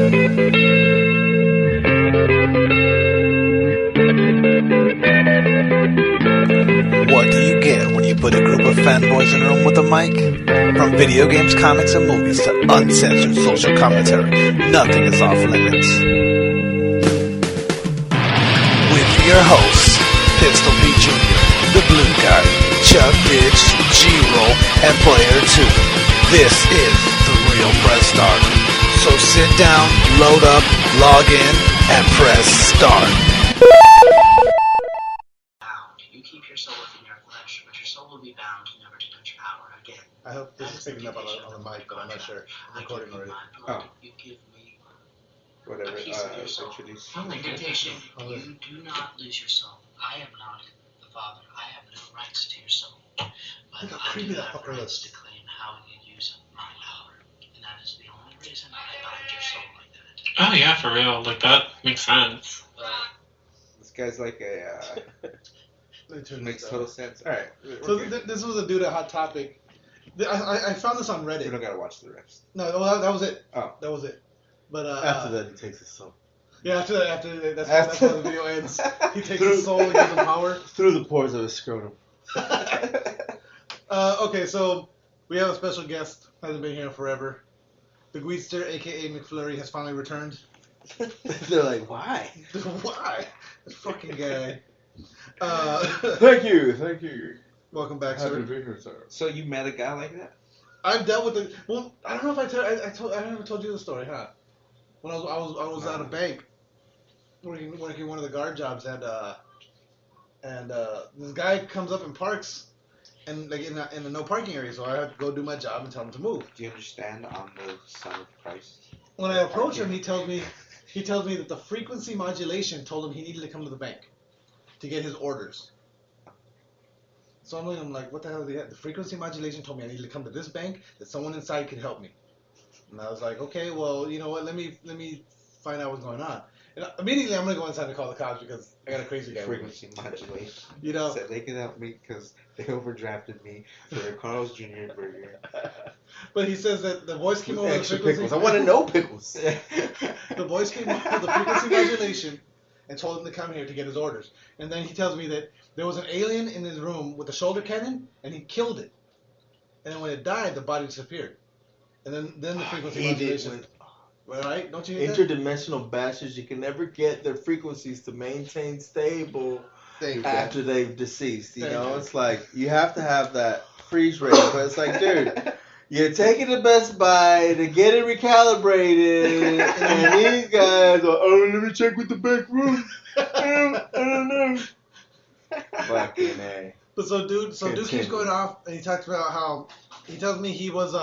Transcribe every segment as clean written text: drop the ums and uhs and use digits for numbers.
What do you get when you put a group of fanboys in a room with a mic? From video games, comics, and movies to uncensored social commentary, nothing is off limits. With your hosts, Pistol Pete Jr., The Blue Guy, Chuck Bitch, G-Roll, and Player 2. This is The Real Press Start. So sit down, load up, log in, and press start. You keep your soul within your flesh, but your soul will be bound never to touch power again. I hope this is picking up on the mic, but I'm not sure. I'm recording already. You give me Whatever. a piece of your soul. Introduce. From the dictation, you do not lose your soul. I am not the Father. I have no rights to your soul. But Look how I creepy do that have fucker rights looks. to claim how you use my power. And that is the only reason I bind your soul like that. Oh yeah, for real. Like that makes sense. But This guy's like a. Makes total sense. All right. So this was a dude at Hot Topic. I found this on We Reddit. don't gotta watch the rest. No, well, that was it. Oh. That was it. But After that, he takes his soul. Yeah, after that, that's how the video ends. He takes his soul and gives him power. Through the pores of his scrotum. Okay, so we have a special guest. Hasn't been here forever. The Gweedster A.K.A. McFlurry has finally returned. They're like, why? Why? This fucking guy. Thank you. Welcome back, Happy to sir. be here, sir. So you met a guy like that? I've dealt with it. Well, I don't know if I never told you the story, huh? When I was at a bank working one of the guard jobs, and this guy comes up and parks, and like in the no parking area, so I have to go do my job and tell him to move. Do you understand on the Son of Christ? When I approach him, he tells me that the frequency modulation told him he needed to come to the bank to get his orders. So I'm like, what the hell is he at? The frequency modulation told me I needed to come to this bank, that someone inside could help me. And I was like, okay, well, you know what? Let me find out what's going on. And immediately, I'm gonna go inside and call the cops because I got a crazy guy. Frequency modulation. You know. Said they can help me because they overdrafted me for a Carl's Jr. burger. But he says that the voice came over the Extra frequency. pickles. I want to know pickles. The voice came over the frequency modulation and told him to come here to get his orders. And then he tells me that there was an alien in his room with a shoulder cannon, and he killed it. And then when it died, the body disappeared. And then the frequency modulation. Right? Don't you hate that? Interdimensional bastards, you can never get their frequencies to maintain stable after they've deceased. You know, it's like you have to have that freeze rate. But it's like, dude, you're taking the Best Buy to get it recalibrated, and these guys are, oh, let me check with the back room. I don't know. Fucking A. But so dude keeps going off, and he talks about how he tells me he was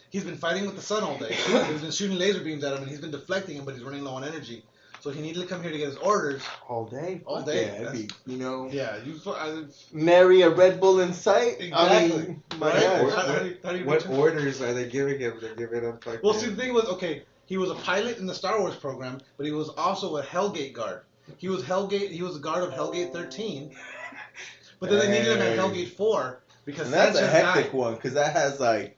he's been fighting with the sun all day. He's been shooting laser beams at him, and he's been deflecting him, but he's running low on energy. So he needed to come here to get his orders. All day? All day. Yeah, it'd be, you know, Nary a Red Bull in sight. Exactly. I mean, my Right? gosh. How do you What mention- orders are they giving him? They're giving him like. Well, see, the thing was, okay, he was a pilot in the Star Wars program, but he was also a Hellgate guard. He was a guard of Hellgate 13, but then they needed him at Hellgate 4 because And that's a Sanchez hectic died. one, because that has, like,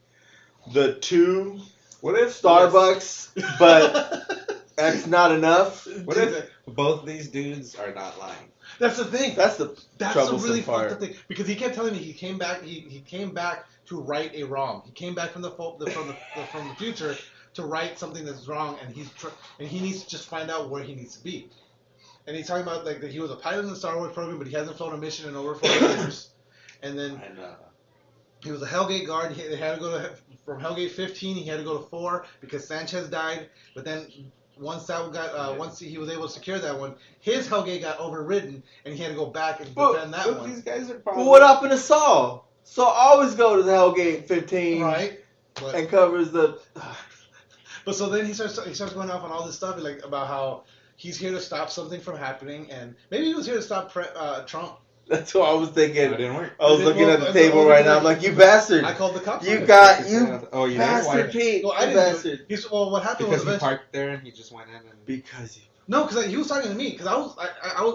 the two Starbucks, but that's not enough. What if both these dudes are not lying? That's the thing. That's the That's the troublesome really part. fucked up thing, because he kept telling me he came back. He came back to right a wrong. He came back from from the future to right something that's wrong, and he needs to just find out where he needs to be. And he's talking about like that he was a pilot in the Star Wars program, but he hasn't flown a mission in over 4 years. And then he was a Hellgate guard. He had to go from Hellgate 15. He had to go to 4 because Sanchez died. But then once that got once he was able to secure that one, his Hellgate got overridden, and he had to go back and defend that one. These guys are But probably. what happened to Saul? Saul always go to the Hellgate 15 Right. and covers the... But so then he starts going off on all this stuff like about how he's here to stop something from happening, and maybe he was here to stop Trump. That's what I was thinking. That didn't work. I was looking at the Well, table right now. I'm like, you bastard. I called the cops. You on him. got, you Oh, you bastard know Pete. Well, I You didn't do it. bastard. What happened Because was he parked there and he just went in and. Because you... no, because he was talking to me because I was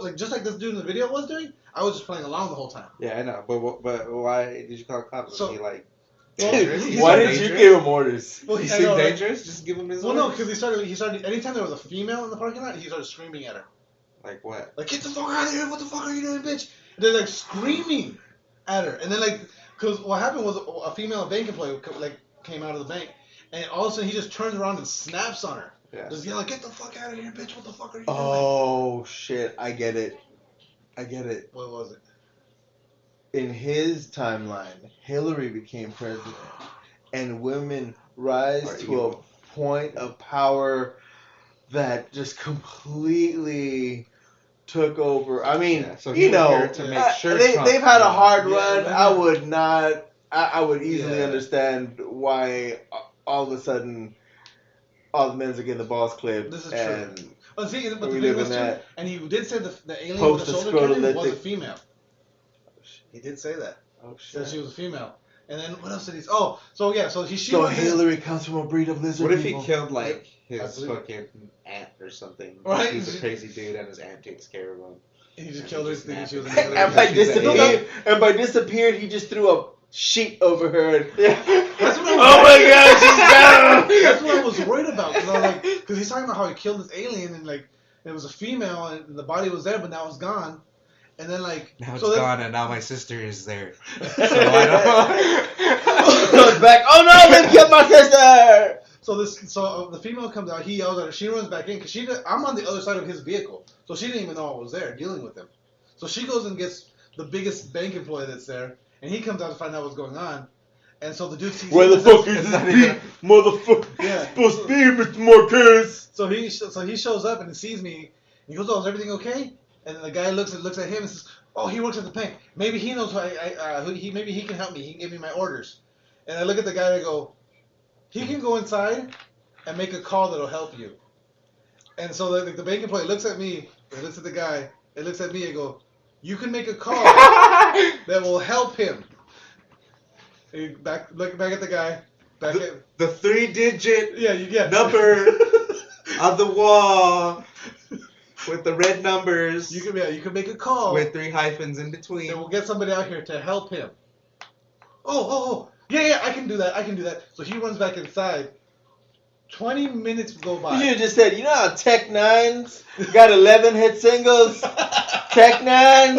like just like this dude in the video was doing. I was just playing along the whole time. Yeah, I know, but why did you call cops? So- Was he like Well, Why did you give him orders? Well, He I seemed know, right? dangerous. Just give him his. Well, no, orders? because he started. Anytime there was a female in the parking lot, he started screaming at her. Like what? Like, get the fuck out of here! What the fuck are you doing, bitch? And they're like screaming at her, and then like, because what happened was a female bank employee like came out of the bank, and all of a sudden he just turns around and snaps on her. Yeah. Just yelling, get the fuck out of here, bitch! What the fuck are you doing? Oh shit! I get it. What was it? In his timeline, Hillary became president, and women rise to a point of power that just completely took over. I mean, so he you was know, here to make sure Trump- they've had a hard Yeah, run. man. I would not. I would easily Yeah. understand why all of a sudden all the men's are getting the balls clipped. This is and true. But see, but we the thing live was in too, that and he did say the alien with the shoulder post-scrotal cannon was a that female. He did say that. Oh Said shit! she was a female. And then what else did he? Oh, so yeah, so she. So was in- Hillary comes from a breed of lizard What if he people. killed like I his believe- fucking aunt or something? Right. He's a crazy dude, and his aunt takes care of him. He just killed her Just thinking she was an snapped. alien. And by She's an alien. disappeared, he just threw a sheet over her. And, That's what I was oh my god, she's down! That's what I was worried about. Cause I was like, because he's talking about how he killed this alien and like it was a female and the body was there, but now it's gone. And then like Now it's so then- gone, and now my sister is there. So I Goes back. Oh no, they killed my sister! So the female comes out. He yells at her. She runs back in because I'm on the other side of his vehicle, so she didn't even know I was there dealing with him. So she goes and gets the biggest bank employee that's there, and he comes out to find out what's going on. And so the dude sees Where him the and fuck says- is this beat, motherfucker? Yeah. Supposed to be here, Mr. Marquez. So he shows up and he sees me. And he goes, "Oh, is everything okay?" And then the guy looks at him and says, "Oh, he works at the bank. Maybe he knows maybe he can help me. He can give me my orders." And I look at the guy and I go, "He can go inside and make a call that'll help you." And so the bank employee looks at me, and looks at the guy, and looks at me and go, "You can make a call that will help him." And look back at the guy. the 3-digit Yeah. number on the wall with the red numbers You can make a call with 3 hyphens in between. that will get somebody out here to help him. Oh. Yeah, I can do that. So he runs back inside. 20 minutes go You by. should have just said, you know how Tech Nines got 11 hit singles? Tech Nine?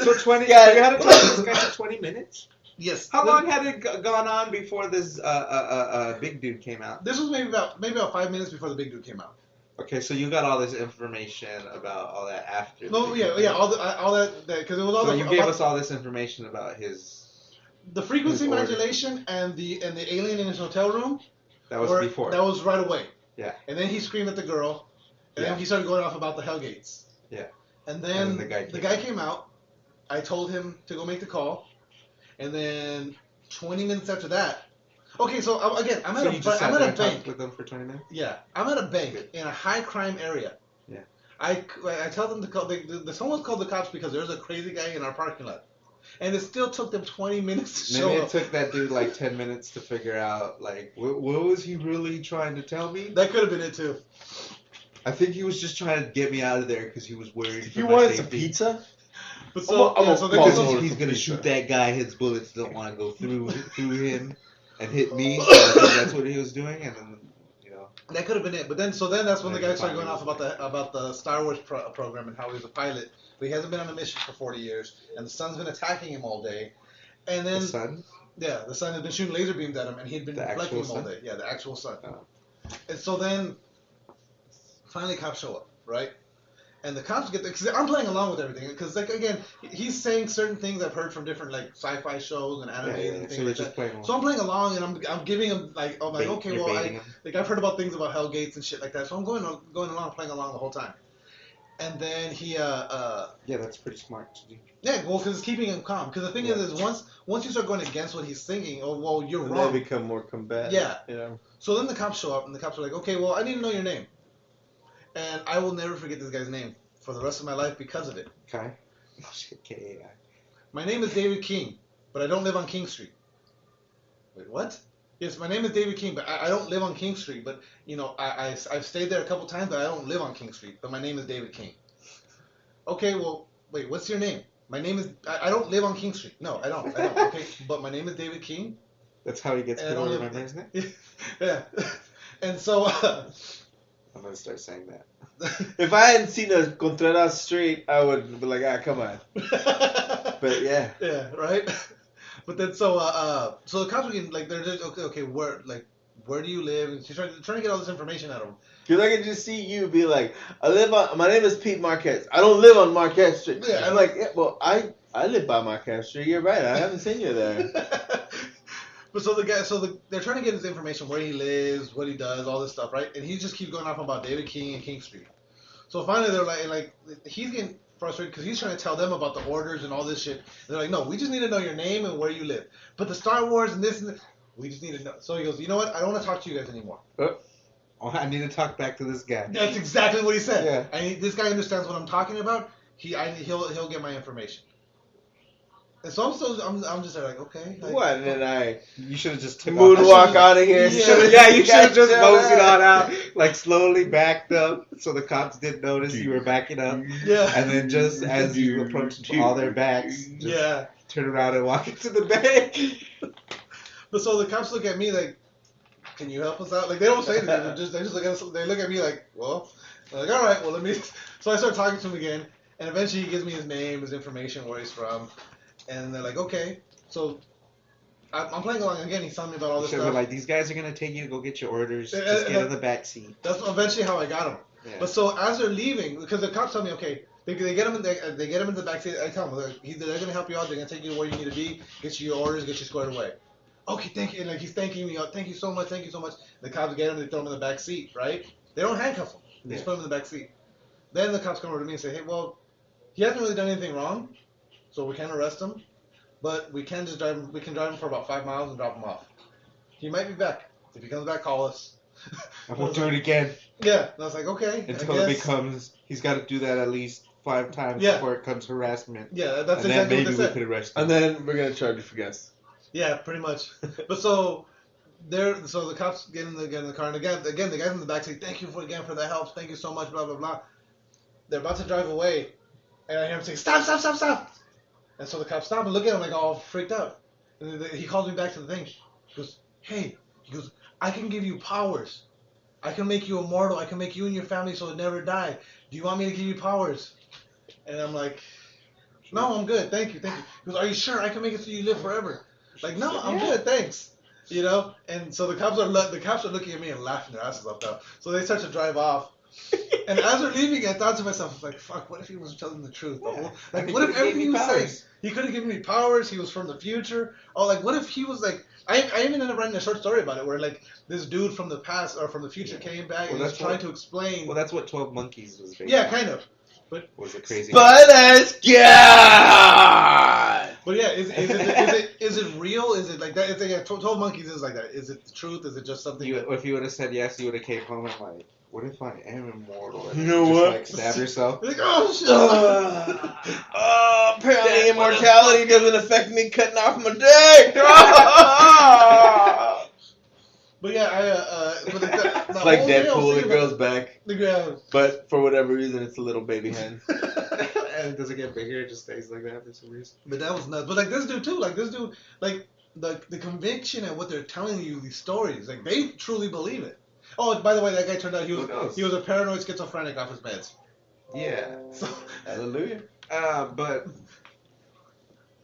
So 20. Yeah. You had to talk to this guy for 20 minutes. Yes. How long had it gone on before this big dude came out? This was maybe about 5 minutes before the big dude came out. Okay, so you got all this information about all that after. No, yeah, all that because it was all So the, you gave about us all this information about his. the frequency his order. modulation and the alien in his hotel room. That was before. That was right away. Yeah. And then he screamed at the girl, and Yeah. then he started going off about the Hellgates. Yeah. And then And then the guy came out. I told him to go make the call, and then 20 minutes after that. Okay, so I'm So you just sat there at a and talked bank. with them for 20 minutes? Yeah, I'm at a bank in a high crime area. Yeah. I tell them to call. Someone's called the cops because there's a crazy guy in our parking lot, and it still took them 20 minutes to show Maybe it up. took that dude like 10 minutes to figure out, like, what was he really trying to tell me? That could have been it too. I think he was just trying to get me out of there because he was worried for You my wanted some safety. pizza? But so, I'm a so call they, someone. He's for gonna pizza. shoot that guy. His bullets don't want to go through him and hit me. So I think that's what he was doing, and then that could have been it. But then that's when the Maybe guy started going finally. off about the Star Wars program and how he was a pilot, but he hasn't been on a mission for 40 years, and the sun's been attacking him all day. And then the sun. yeah, the sun had been shooting laser beams at him, and he'd been The deflecting actual him all sun? day. Yeah, the actual sun. Oh. And so then finally cops show up, right? And the cops get there because I'm playing along with everything. Because like again, he's saying certain things I've heard from different like sci-fi shows and anime and So things you're like just that. playing along. So I'm playing along and I'm giving him like okay, You're well baiting him. I've heard about things about Hellgates and shit like that. So I'm going along playing along the whole time. And then he Yeah, that's pretty smart to do. yeah, well, because it's keeping him calm. Because the thing is once you start going against what he's thinking, oh well, you're And wrong. they become more combative. Yeah. You know? So then the cops show up, and the cops are like, okay, well, I need to know your name. And I will never forget this guy's name for the rest of my life because of it. Kai. Oh shit, K-A-I. My name is David King, but I don't live on King Street. Wait, what? Yes, my name is David King, but I don't live on King Street. But, you know, I've stayed there a couple times, but I don't live on King Street. But my name is David King. Okay, well, wait, what's your name? My name is... I don't live on King Street. No, I don't. Okay, but my name is David King. That's how he gets And people to only- remember his name? Yeah. And so, I'm going to start saying that. If I hadn't seen a Contreras street, I would be like, come on. But yeah. Yeah, right. But then so the cops were getting like they're just okay where do you live? And she's trying to get all this information out of him. Because I can just see you be like, my name is Pete Marquez. I don't live on Marquez Street. Yeah. I'm like, yeah, well, I live by Marquez Street. You're right. I haven't seen you there. But so they're trying to get his information, where he lives, what he does, all this stuff, right? And he just keeps going off about David King and King Street. So finally they're like he's getting frustrated because he's trying to tell them about the orders and all this shit. They're like, no, we just need to know your name and where you live. But the Star Wars and this, we just need to know. So he goes, you know what? I don't want to talk to you guys anymore. Oh, I need to talk back to this guy. That's exactly what he said. Yeah. This guy understands what I'm talking about. He'll get my information. And so I'm just like, okay. Like, What? And then You should have just took moonwalk off. out of here. Yeah. You should have just Gotcha. moseyed on out, like slowly backed up, so the cops didn't notice you were backing up. Yeah. And then just as you approached all their backs, just Yeah. turn around and walk into the bank. But so the cops look at me like, can you help us out? Like they don't say anything. They just look at us. They look at me like, well, I'm like all right, well let me. So I start talking to him again, and eventually he gives me his name, his information, where he's from, and they're like, okay. So I'm playing along again. He's telling me about all this So stuff. like, these guys are gonna take you to go get your orders. Yeah, Just get in the back seat. That's eventually how I got him. Yeah. But so as they're leaving, because the cops tell me, okay, they get him in they get him in the backseat. I tell them they're gonna help you out. They're gonna take you to where you need to be, get you your orders, get you squared away. Okay, thank you. And like he's thanking me, thank you so much, thank you so much. The cops get him, they throw him in the back seat, right? They don't handcuff him. They just put him in the back seat. Then the cops come over to me and say, hey, well, he hasn't really done anything wrong, so we can't arrest him, but we can just drive him. We can drive him for about 5 miles and drop him off. He might be back. If he comes back, call us. I won't do it again Yeah, and I was like, okay. until I it guess. becomes. He's got to do that at least 5 times Yeah. before it comes harassment. Yeah, that's And then exactly maybe what we they said. could arrest him. And then we're going to charge you for gas. Yeah, pretty much. But so the cops get in the car, and again the guys in the back say, thank you for the help, thank you so much, blah blah blah. They're about to drive away, and I hear him say, stop. And so the cops stop and look at him like all freaked out. And he calls me back to the thing. He goes, hey, I can give you powers. I can make you immortal. I can make you and your family so it never die. Do you want me to give you powers? And I'm like, no, I'm good. Thank you. He goes, are you sure? I can make it so you live forever. Like, no, I'm good. Thanks. You know? And so the cops are looking at me and laughing their asses off now. So they start to drive off. And as we're leaving, I thought to myself, like, fuck, what if he was telling the truth? Yeah. Like, He what if could've gave everything he me was saying? powers. He could have given me powers. He was from the future. Oh, like, what if he was like, I even ended up writing a short story about it where, like, this dude from the past or from the future came back and was trying to explain. Well, that's what 12 Monkeys was based Yeah, on. kind of. Was a crazy. But as God! But yeah, is it real? Is it like that? It's like 12 Monkeys is like that. Is it the truth? Is it just something? If you would have said yes, you would have came home and like, what if I am immortal? And You know just what? like stab yourself. Like, oh shit! Apparently immortality doesn't affect me cutting off my dick! But yeah, but It's like Deadpool, the girl's back. The girl. But for whatever reason, it's a little baby hen. And it doesn't get bigger; it just stays like that for some reason. But that was nuts. But like this dude too, like the conviction and what they're telling you, these stories, like they truly believe it. Oh, by the way, that guy turned out he was a paranoid schizophrenic off his meds. Yeah. So, Hallelujah. But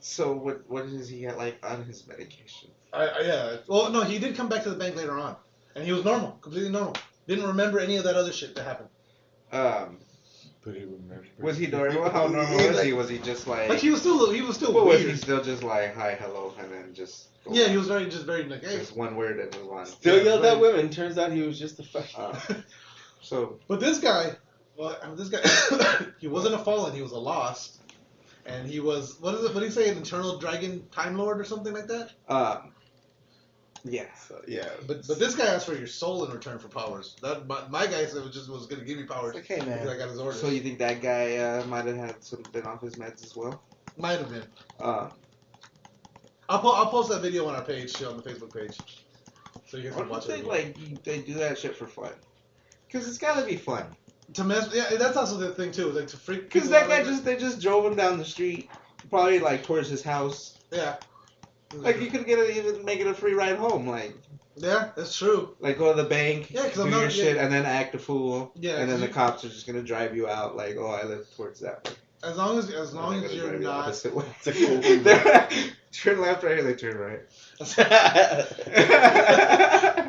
so what is he at, like, on his medication? yeah. Well, no, he did come back to the bank later on, and he was normal, completely normal. Didn't remember any of that other shit that happened. But he remembers. Was he normal? How normal was he? Was he just like? Like he was still Well, was weird. he still just like hi, hello, and then just? Go Yeah, on? he was very like, hey. Just one word and move on. Still Yeah, yelled right. at women. Turns out he was just a fuck. So But this guy, he wasn't a fallen. He was a lost, and he was what do you say, an eternal dragon time lord or something like that. yeah. So, yeah. But this guy asked for your soul in return for powers. That my guy said was going to give me powers. Okay, man. Because I got his orders. So you think that guy might have had been off his meds as well? Might have been. Uh, I'll post that video on our page, on the Facebook page, so you guys I can don't watch it. think like they do that shit for fun. Cause it's gotta be fun. To mess, yeah, that's also the thing too, like to freak. Cause people that out guy like they just drove him down the street, probably like towards his house, yeah. Like you could even make it a free ride home, like. Yeah, that's true. Like go to the bank, Yeah, 'cause do I'm your not- shit, yeah. and then act a fool. Yeah, and then 'cause the cops are just gonna drive you out. Like, oh, I live towards that way. As long as And they're gonna you're drive you the not. opposite way. It's a cool Turn left, right, or they turn right.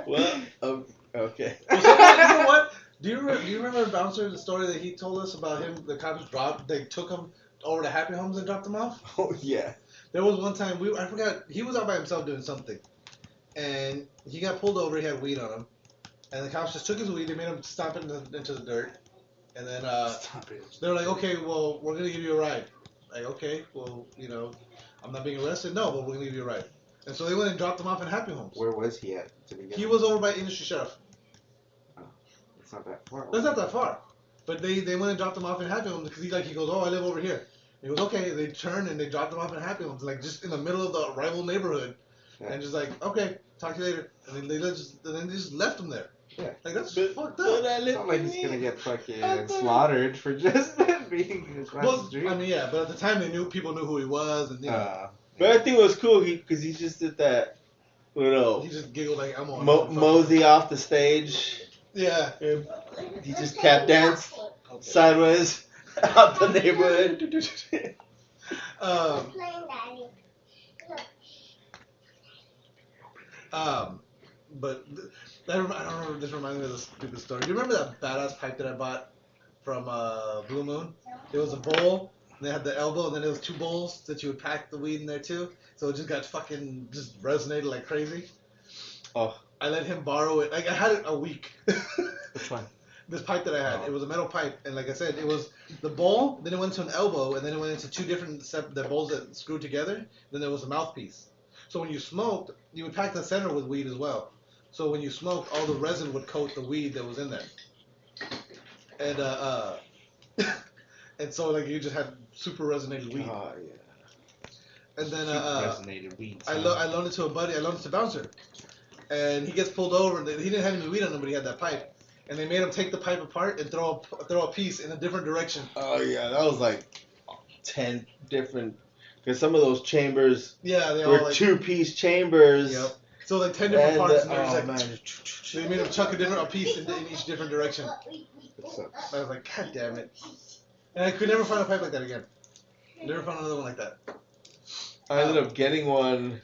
Well, okay. Well, somebody, you know what? Do you remember Bouncer, the story that he told us about him? The cops they took him over to Happy Homes and dropped him off. Oh yeah. There was one time I forgot, he was out by himself doing something, and he got pulled over. He had weed on him, and the cops just took his weed. They made him stomp it into the dirt, and then they were like, okay, well, we're gonna give you a ride. Like, okay, well, I'm not being arrested. No, but we're gonna give you a ride. And so they went and dropped him off in Happy Homes. Where was he at to begin? He was over by Industry Sheriff. It's not that far. That's not that far. But they went and dropped him off in Happy Homes because he goes, oh, I live over here. He goes, okay. They turned and they dropped him off in Happy Homes, like just in the middle of the rival neighborhood, and just like, okay, talk to you later. And then they just left him there. Yeah. Like that's But fucked up. It's not like he's gonna get fucking slaughtered for just being across Well, the street. I mean, yeah, but at the time people knew who he was, and But I think it was cool because he just did that little he just giggled like I'm on. mosey off the stage. Yeah. He just tap danced sideways out the neighborhood. But I don't remember. This reminds me of this stupid story. Do you remember that badass pipe that I bought from Blue Moon? It was a bowl. And they had the elbow, and then it was two bowls that you would pack the weed in there too. So it just got fucking just resonated like crazy. Oh. I let him borrow it. Like I had it a week. Which one? This pipe that I had, it was a metal pipe, and like I said, it was the bowl. Then it went to an elbow, and then it went into two different the bowls that screwed together. Then there was a mouthpiece. So when you smoked, you would pack the center with weed as well. So when you smoked, all the resin would coat the weed that was in there. And and so like you just had super resonated weed. Oh yeah. And then resonated weed. I loaned it to a buddy. I loaned it to Bouncer, and he gets pulled over. And he didn't have any weed on him, but he had that pipe. And they made him take the pipe apart and throw a piece in a different direction. Oh yeah, that was like 10 different. Because some of those chambers they were all like 2-piece chambers. Yep. So like 10 different parts. And oh like, man. they made him chuck a piece in each different direction. I was like, God damn it! And I could never find a pipe like that again. Never found another one like that. I ended up getting one,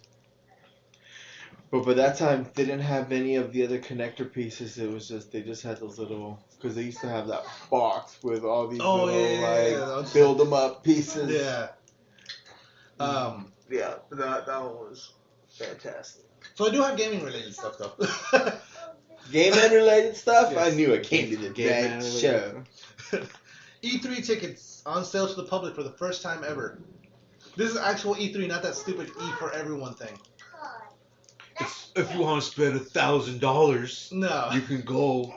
but by that time they didn't have any of the other connector pieces. It was just they just had those little, because they used to have that box with all these build them up pieces. Yeah. Yeah, that one was fantastic. So I do have gaming related stuff though. Game man related stuff. Yes. I knew it came to the damn show. E3 tickets on sale to the public for the first time ever. This is actual E3, not that stupid E for everyone thing. If you want to spend $1,000, No. you can go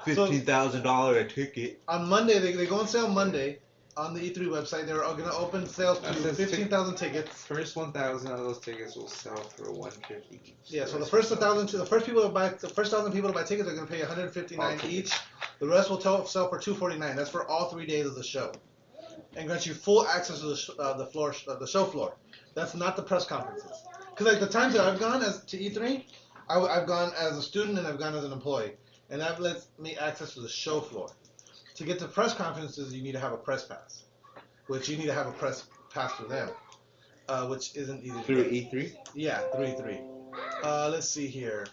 $15,000 a ticket. On Monday, they go on sale Monday on the E3 website. They're going to open sales to 15,000 tickets. First 1,000 of those tickets will sell for $150 each. Yeah, so the first 1,000 people to buy tickets are going to pay $159 each. The rest will sell for $249. That's for all 3 days of the show, and grants you full access to the show floor. That's not the press conferences. Because like the times that I've gone to E3, I've gone as a student and I've gone as an employee, and that lets me access to the show floor. To get to press conferences, you need to have a press pass, which you need to have a press pass for them, which isn't easy. Through E3? Yeah, through E3. Let's see here.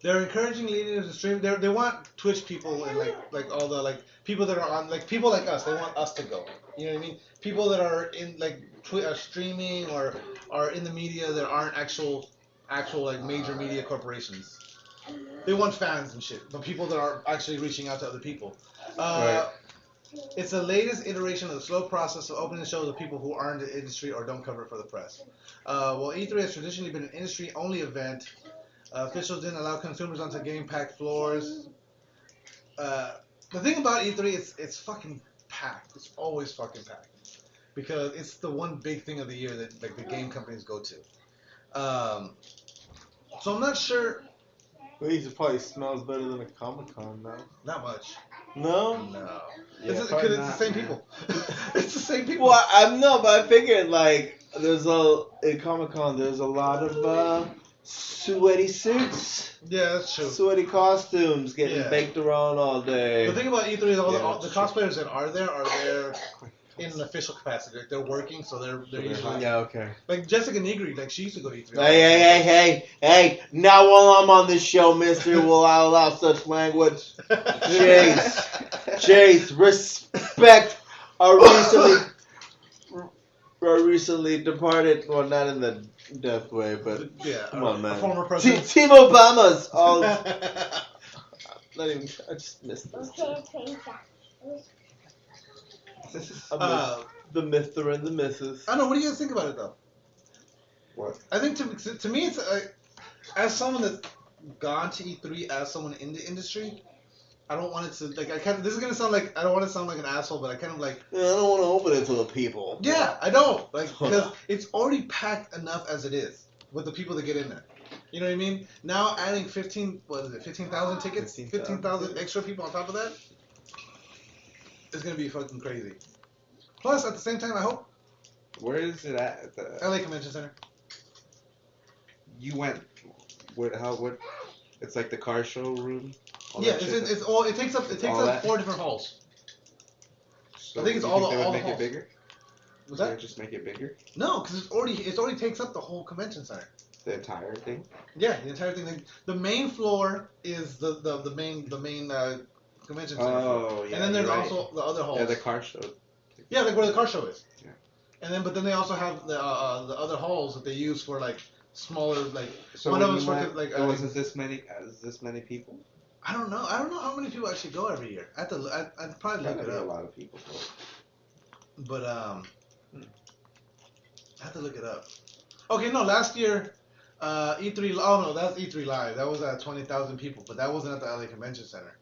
They're encouraging leaders to stream. They want Twitch people and like all the people that are on people like us. They want us to go. You know what I mean? People that are in streaming or are in the media that aren't actual major media corporations. They want fans and shit, but people that are actually reaching out to other people. Right. It's the latest iteration of the slow process of opening shows to people who aren't in the industry or don't cover it for the press. While E3 has traditionally been an industry-only event, officials didn't allow consumers onto game-packed floors. The thing about E3 is it's fucking packed. It's always fucking packed because it's the one big thing of the year that the game companies go to. So I'm not sure. Well, it probably smells better than a Comic-Con, though. Not much. No. No. Yeah, It's probably the not, same man. people. It's the same people. Well, but I figured like in Comic-Con there's a lot of sweaty suits, Yeah, that's true. sweaty costumes getting Yeah. baked around all day. The thing about E3 is all Yeah, the that's true. cosplayers that are there in an official capacity. Like they're working, so they're they're usually hot. Yeah, okay. like Jessica Negri. Like she used to go to E3. Hey! Now while I'm on this show, Mister, will I allow such language? Chase, respect our recently departed. Well, not in the death way, but Yeah, come on, man. A former president. Team Obama's all. Not even. I just missed this. The Mr. and the Mrs. I don't know. What do you guys think about it though? What? I think to me it's as someone that's gone to E3 as someone in the industry, I don't want it to like this is gonna sound like I don't want to sound like an asshole, but I kind of like I don't want to open it to the people. yeah I don't like because it's already packed enough as it is with the people that get in there. You know what I mean? Now adding 15,000 tickets, 15,000 extra people on top of that, is gonna be fucking crazy. Plus, at the same time, I hope Where is it at? LA Convention Center. You went. What? It's like the car showroom. all Yeah, that shit? it takes up all that? 4 different halls. So I think it's you all think the- they would all the make halls. it bigger. Was They that? would just make it bigger. No, because it already takes up the whole convention center. The entire thing. Yeah, the entire thing. The main floor is the main convention center. Oh yeah. and then there's you're right. also the other halls. Yeah, the car show. Yeah, like where the car show is. Yeah. And then they also have the other halls that they use for like smaller like So one when of them you is for went, like there wasn't this many people. I don't know how many people actually go every year. I'd probably look Gotta it be a up. lot of people. But I have to look it up. Okay, no, last year E3. Oh no, that's E3 Live. That was at 20,000 people, but that wasn't at the LA Convention Center.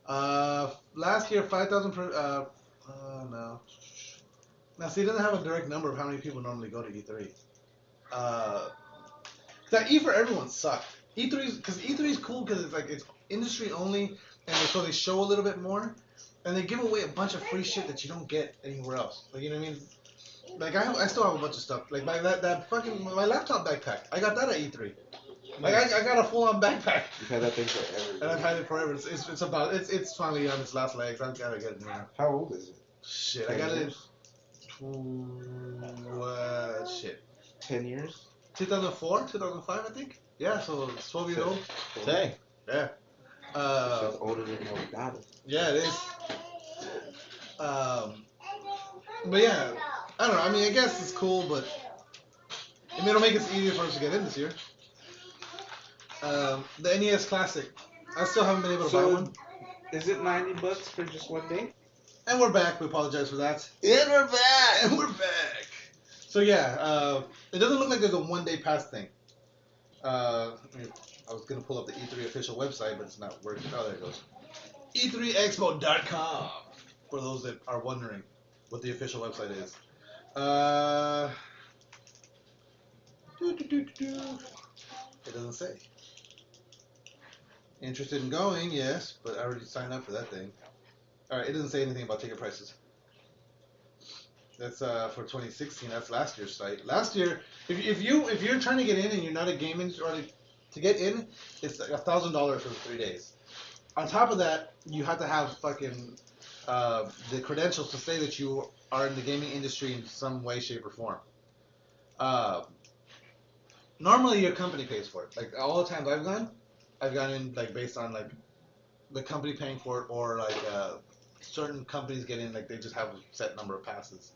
Last year 5,000 per. No. Now see, it doesn't have a direct number of how many people normally go to E3. That E for everyone sucked. E3 is cool because it's industry only, and so they show a little bit more, and they give away a bunch of free shit that you don't get anywhere else. Like you know what I mean? Like I still have a bunch of stuff. Like my laptop backpack. I got that at E3. Like I got a full-on backpack. You've had that thing forever. And I've had it forever. It's finally on its last legs. I've got to get it now. How old is it? Shit, I got it. Shit. 10 years. 2004, 2005, I think. Yeah, so it's 12 years old. Dang. Yeah. It's older than what we got it. Yeah, it is. But yeah, I don't know. I mean, I guess it's cool, but I mean, it'll make it easier for us to get in this year. The NES Classic. I still haven't been able to buy one. Is it $90 for just one day? And we're back. We apologize for that. And we're back. And we're back. So yeah, it doesn't look like there's a one-day pass thing. I was gonna pull up the E3 official website, but it's not working. Oh, there it goes. E3expo.com. For those that are wondering what the official website is. It doesn't say. Interested in going? Yes, but I already signed up for that thing. All right, it doesn't say anything about ticket prices. That's for 2016. That's last year's site. Last year, if you're trying to get in and you're not a gaming or to get in, it's like $1,000 for 3 days. On top of that, you have to have fucking the credentials to say that you are in the gaming industry in some way, shape, or form. Normally, your company pays for it. Like all the times I've gone in like based on like the company paying for it, or like certain companies get in like they just have a set number of passes.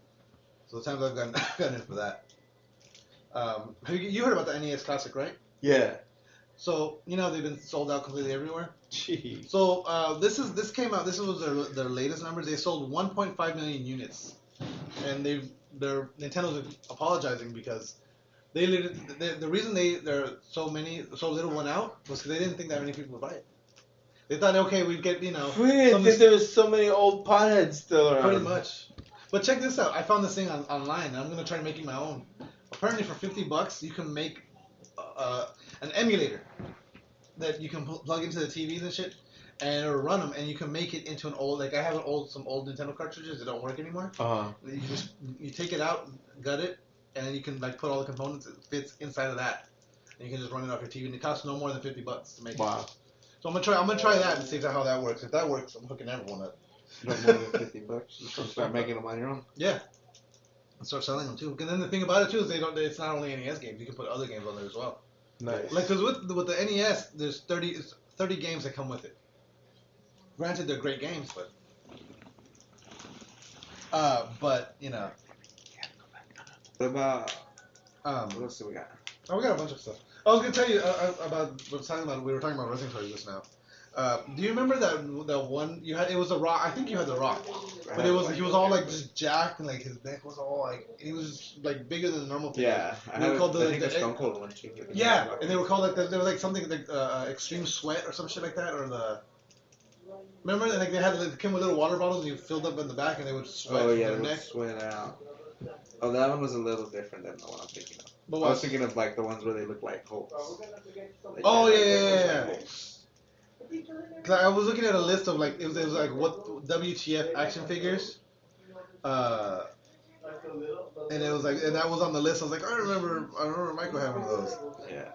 So the times I've gone in for that. You heard about the NES Classic, right? Yeah. So you know they've been sold out completely everywhere. Jeez. So this came out. This was their latest numbers. They sold 1.5 million units, and Nintendo's apologizing because the reason there are so little went out was because they didn't think that many people would buy it. They thought, okay, we'd get Because there was so many old potheads still around. pretty much. But check this out. I found this thing online, and I'm gonna try making my own. Apparently, for $50, you can make an emulator that you can plug into the TVs and shit, and it'll run them, and you can make it into an old. Like I have some old Nintendo cartridges that don't work anymore. You take it out, gut it, and then you can like put all the components. It fits inside of that, and you can just run it off your TV. And it costs no more than $50 to make. Wow. It. So I'm gonna try that and see how that works. If that works, I'm hooking everyone up. No more than $50. You can start making them on your own. Yeah. And start selling them too. And then the thing about it too is it's not only NES games. You can put other games on there as well. Nice. Like because with the NES, there's 30 games that come with it. Granted, they're great games, but you know. What about what else do we got? Oh, we got a bunch of stuff. I was gonna tell you about we were talking about wrestling toys just now. Do you remember that one you had? It was a Rock. I think you had the Rock, but he was all like just jacked and like his neck was all like he was just, like bigger than the normal people. Yeah, I think the Stone Cold one too. Yeah, and they were called like there was like something like Extreme Sweat or some shit like that, or the. Remember, like they came with little water bottles and you filled up in the back and they would sweat from their neck. Sweat out. Oh, that one was a little different than the one I'm thinking of. But I was thinking of like the ones where they look like Hulks. Like oh that, yeah. Hulks. Cause I was looking at a list of like it was like what WTF action figures, and it was like and that was on the list. I was like I remember Michael having one of those. Yeah.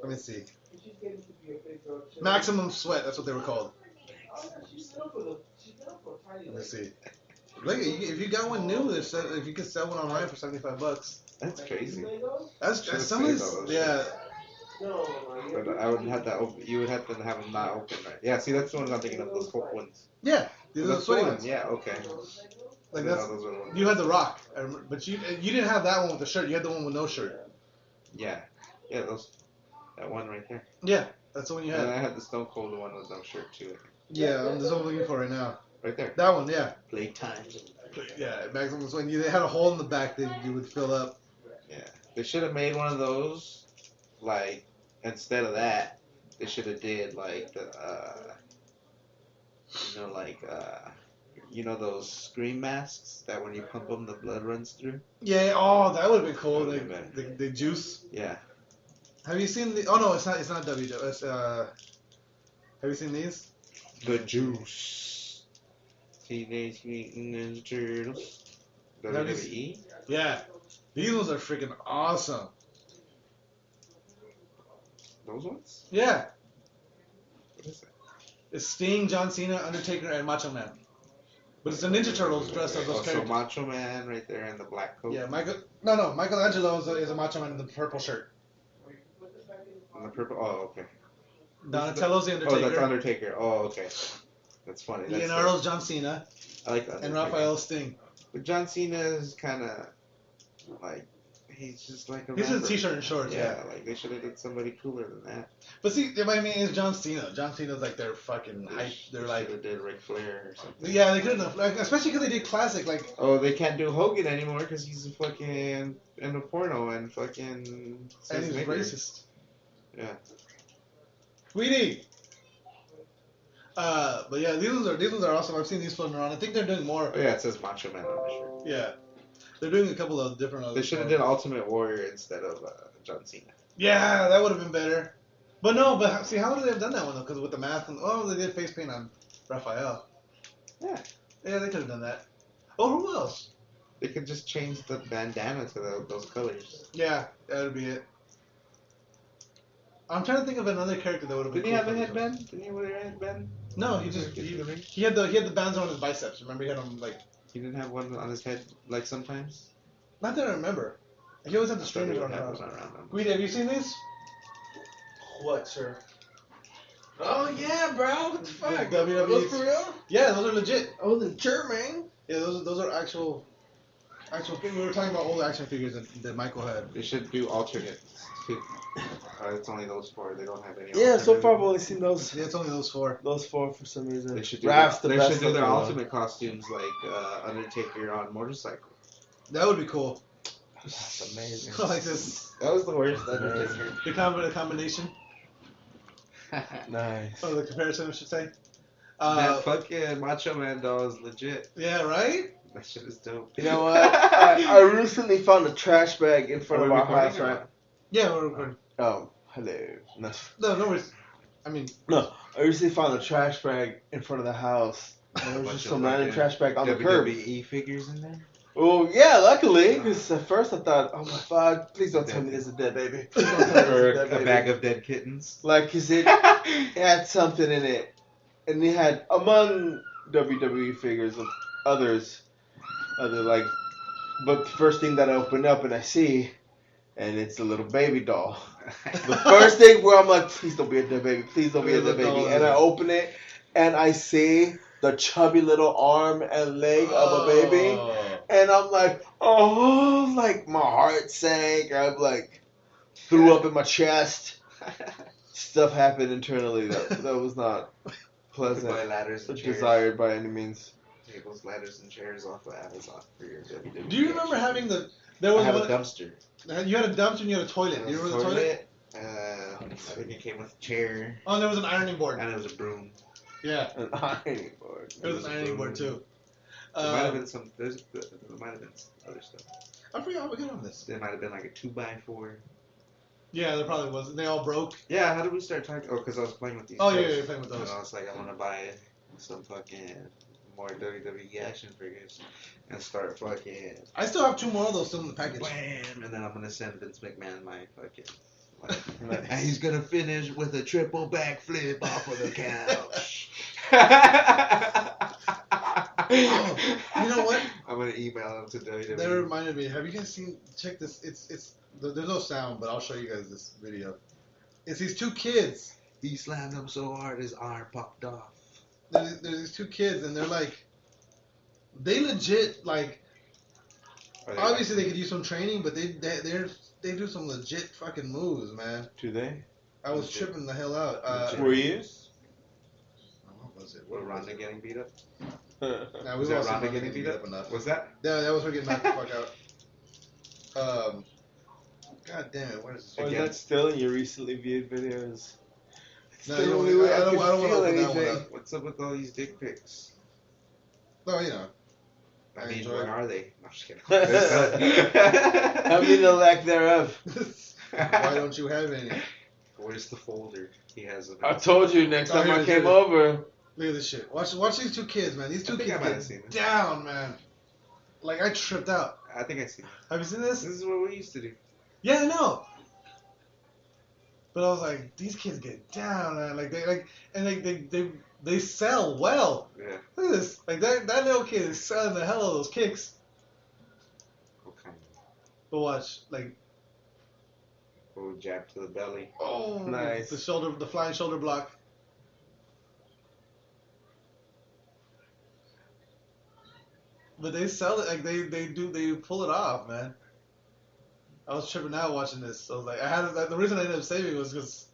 Let me see. Maximum Sweat. That's what they were called. Let me see. Look, if you got one new, if you could sell one online for $75. That's crazy. That's some of these. Yeah. But I would have to open. You would have to have them not open, right? Yeah. See, that's the ones I'm thinking of. Those Hulk ones. Yeah. These are the sweaty ones. Yeah. Okay. Like that's. You had the Rock, but you didn't have that one with the shirt. You had the one with no shirt. Yeah. Yeah. That one right there. Yeah. That's the one you had. And I had the Stone Cold one with no shirt too. Yeah, that's what I'm looking for right now. Right there. That one, yeah. Playtime. Yeah, Maximum Sweat. They had a hole in the back that you would fill up. Yeah. They should have made one of those, like, instead of that, they should have did, like, the, those scream masks that when you pump them, the blood runs through? Yeah, oh, that would have been cool. The juice. Yeah. Have you seen the, oh no, it's not WW, it's, have you seen these? The Juice. Teenage Mutant Ninja Turtles. WWE? Yeah. These ones are freaking awesome. Those ones? Yeah. What is that? It's Sting, John Cena, Undertaker, and Macho Man. But it's the Ninja Turtles dressed as those characters. So Macho Man right there in the black coat. Yeah, Michelangelo is a Macho Man in the purple shirt. In the purple? Oh, okay. Donatello's the Undertaker. Oh, that's Undertaker. Oh, okay. That's funny. Leonardo's John Cena. I like that. And Raphael's Sting. But John Cena is kind of like he's just like a. He's rapper. in a t-shirt and shorts. Yeah, like they should have did somebody cooler than that. But see, I mean, it's John Cena. John Cena's like their fucking hype. They're like. Should have did Ric Flair or something. Yeah, they couldn't have, like, especially because they did classic like. Oh, they can't do Hogan anymore because he's a fucking in a porno and fucking. And he's racist. Yeah. Sweetie. But yeah, these ones are awesome. I've seen these floating around. I think they're doing more. Oh yeah, it says Macho Man on the shirt. Yeah, they're doing a couple of different. They should have did Ultimate Warrior instead of John Cena. Yeah, that would have been better. But no, but see, how would they have done that one though? Because with the mask and they did face paint on Raphael. Yeah. Yeah, they could have done that. Oh, who else? They could just change the bandana to those colors. Yeah, that would be it. I'm trying to think of another character that would have been. Didn't he have a headband? Didn't he wear a headband? No, he had the bands on his biceps. Remember, he had them like. He didn't have one on his head like sometimes. Not that I remember. He always had the strings around. Gweedster, have you seen these? What, sir? Oh yeah, bro. What the fuck? WWE. Those for real? Yeah, those are legit. I wasn't sure, man. Yeah, those are actual. We were talking about old action figures that Michael had. They should do alternates too. It's only those four. They don't have any. Yeah, so far I've only seen those. Yeah, it's only those four. Those four for some reason. They should do their ultimate costumes like Undertaker on motorcycle. That would be cool. That's amazing. Like this. That was the worst Undertaker. The combination. Nice. Or the comparison, I should say. That fucking Macho Man doll is legit. Yeah, right? That shit is dope. You know what? I recently found a trash bag in front of our house, right? Yeah, we're recording. Oh, hello. No worries. I mean, No, I recently found a trash bag in front of the house. And there was just some random trash bag on the curb. WWE figures in there? Oh, yeah, luckily, because at first I thought, oh my god, please don't tell me there's a dead baby. Please don't tell me Or there's a dead baby. a bag of dead kittens? Like, because it had something in it. And it had, among WWE figures of other like, but the first thing that I open up and I see, and it's a little baby doll. The first thing where I'm like, please don't be a dead baby, please don't be a dead baby. And I open it, and I see the chubby little arm and leg of a baby. And I'm like, oh, like my heart sank. I'm like, threw up in my chest. Stuff happened internally that was not pleasant. Buy ladders or and chairs. desired by any means. Tables, ladders, and chairs off of Amazon for your WWE. do you remember having there I was have a one, dumpster. you had a dumpster and you had a toilet. Do you remember the toilet? I think it came with a chair. Oh, and there was an ironing board. And it was a broom. Yeah, An ironing board. there was an ironing board too. There might have been some. There might have been some other stuff. I forgot how we got on this. There might have been like a 2x4. Yeah, there probably was. They all broke. Yeah, how did we start talking? Oh, because I was playing with these. Oh yeah, toys. you're playing with And those. I was like, I want to buy some fucking more WWE action figures and start fucking I still have 2 more of those still in the package. wham, and then I'm gonna send Vince McMahon my fucking. And he's gonna finish with a triple backflip off of the couch. Oh, you know what? I'm gonna email him to WWE. That reminded me. Have you guys seen? Check this. It's. There's no sound, but I'll show you guys this video. It's these 2 kids. He slammed him so hard his arm popped off. There's these 2 kids, and they're like, they legit like. Obviously, they could use some training, but they do some legit fucking moves, man. Do they? I was tripping the hell out. Were you? What was it? What, Ronda getting beat up? Nah, Was we've all that seen Ronda Ronda getting beat up? enough. Was that? Yeah, that was her getting knocked the fuck out. God damn it! What is this? Or is that still in your recently viewed videos? It's No, the you only know, way I don't can wanna feel open that one anything. up. What's up with all these dick pics? Oh, you know. I I mean, enjoy where it. are they? No, I'm just kidding. I mean the lack thereof. Why don't you have any? Where's the folder? He has a. I told you next time here I it is, came here it is. over. Look at this shit. Watch these 2 kids, man. These 2 I think I kids might have seen get this. down, man. Like I tripped out. I think I see. Have you seen this? This is what we used to do. Yeah, I know. But I was like, these kids get down, man. Like they sell well. Yeah. Look at this. Like that little kid is selling the hell of those kicks. Okay. But watch, like, Oh, jab to the belly. Oh, nice. The flying shoulder block. But they sell it like they pull it off, man. I was tripping out watching this. So I was like, the reason I ended up saving was because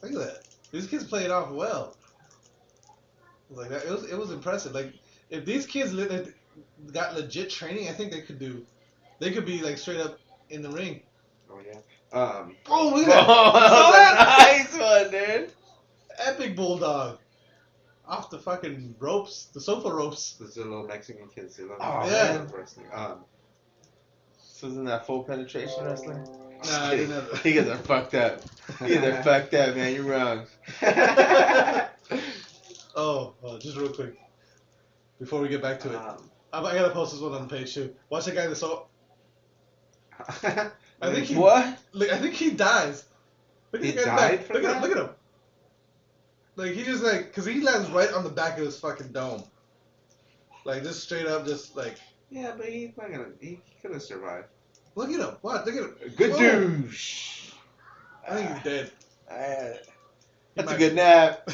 look at that. These kids play it off well. Like that, it was impressive. Like if these kids got legit training, I think they could be like straight up in the ring. Oh yeah. Oh, look at that! Oh, Saw that? nice one, dude. Epic bulldog. Off the fucking ropes, the sofa ropes. Those are little Mexican kids. They love yeah. wrestling. So isn't that full penetration wrestling? Nah, I didn't have You guys are fucked up. You guys are fucked up, man. You're wrong. Oh, just real quick. Before we get back to it. I gotta post this one on the page too. Watch that guy in the sofa. I think he What? Like, I think he dies. Look at He the guy's died back. for Look at him. that? Look at him. Like he just cause he lands right on the back of his fucking dome. Like just straight up, just like. Yeah, but he's not gonna. He could have survived. Look at him. What? Look at him. Good Whoa. douche. I think he's dead. That's might a good be- nap.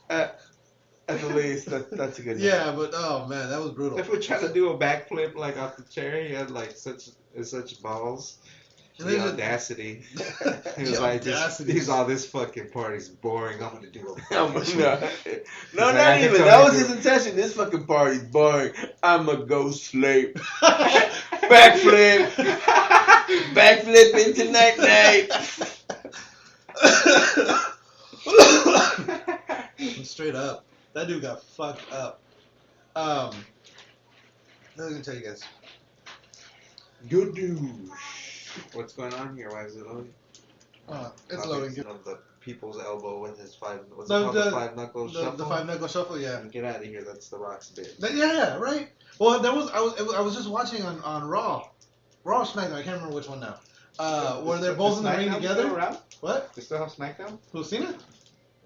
At the least, that's a good nap. Yeah, but oh man, that was brutal. If we're trying to do a backflip like off the chair, he had like such balls. And The then audacity. He The was like, audacity. he's all this fucking party's boring. I'm gonna do a No, backflip. no, like, I not can even. tell That you was do- his intention. This fucking party's boring. I'ma go sleep. Backflip. Backflip into night night. Straight up, that dude got fucked up. Let me tell you guys. Good douche. What's going on here? Why is it loading? It's loading. Of the people's elbow with his five. What's The- it called? the- The five knuckle shuffle. The 5-knuckle shuffle, yeah. Get out of here. That's the Rock's bit. Yeah, right. Well, I was just watching on Raw or SmackDown. I can't remember which one now. Where they're both in the ring together. What? They still have SmackDown? Who's seen it?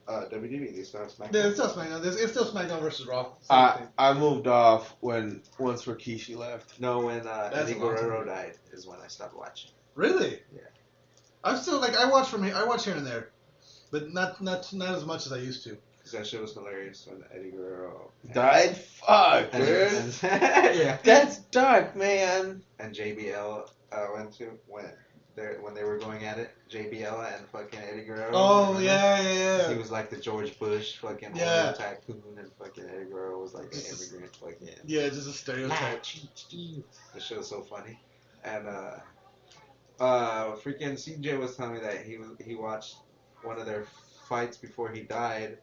WWE. They still have SmackDown. Yeah, it's still SmackDown. It's still SmackDown versus Raw. Same thing. I moved off once Rikishi left. No, when Eddie a long time Guerrero ago. died is when I stopped watching. Really? Yeah. I'm still I watch here and there, but not as much as I used to. Because that shit was hilarious when Eddie Guerrero Died? Fuck, and, dude. yeah. That's dark, man. And JBL went to when they were going at it. JBL and fucking Eddie Guerrero. Oh remember? yeah. He was like the George Bush fucking Yeah. old tycoon, and fucking Eddie Guerrero was like the immigrant fucking. Yeah, just a stereotype. The show was so funny, and freaking CJ was telling me that he watched one of their fights before he died,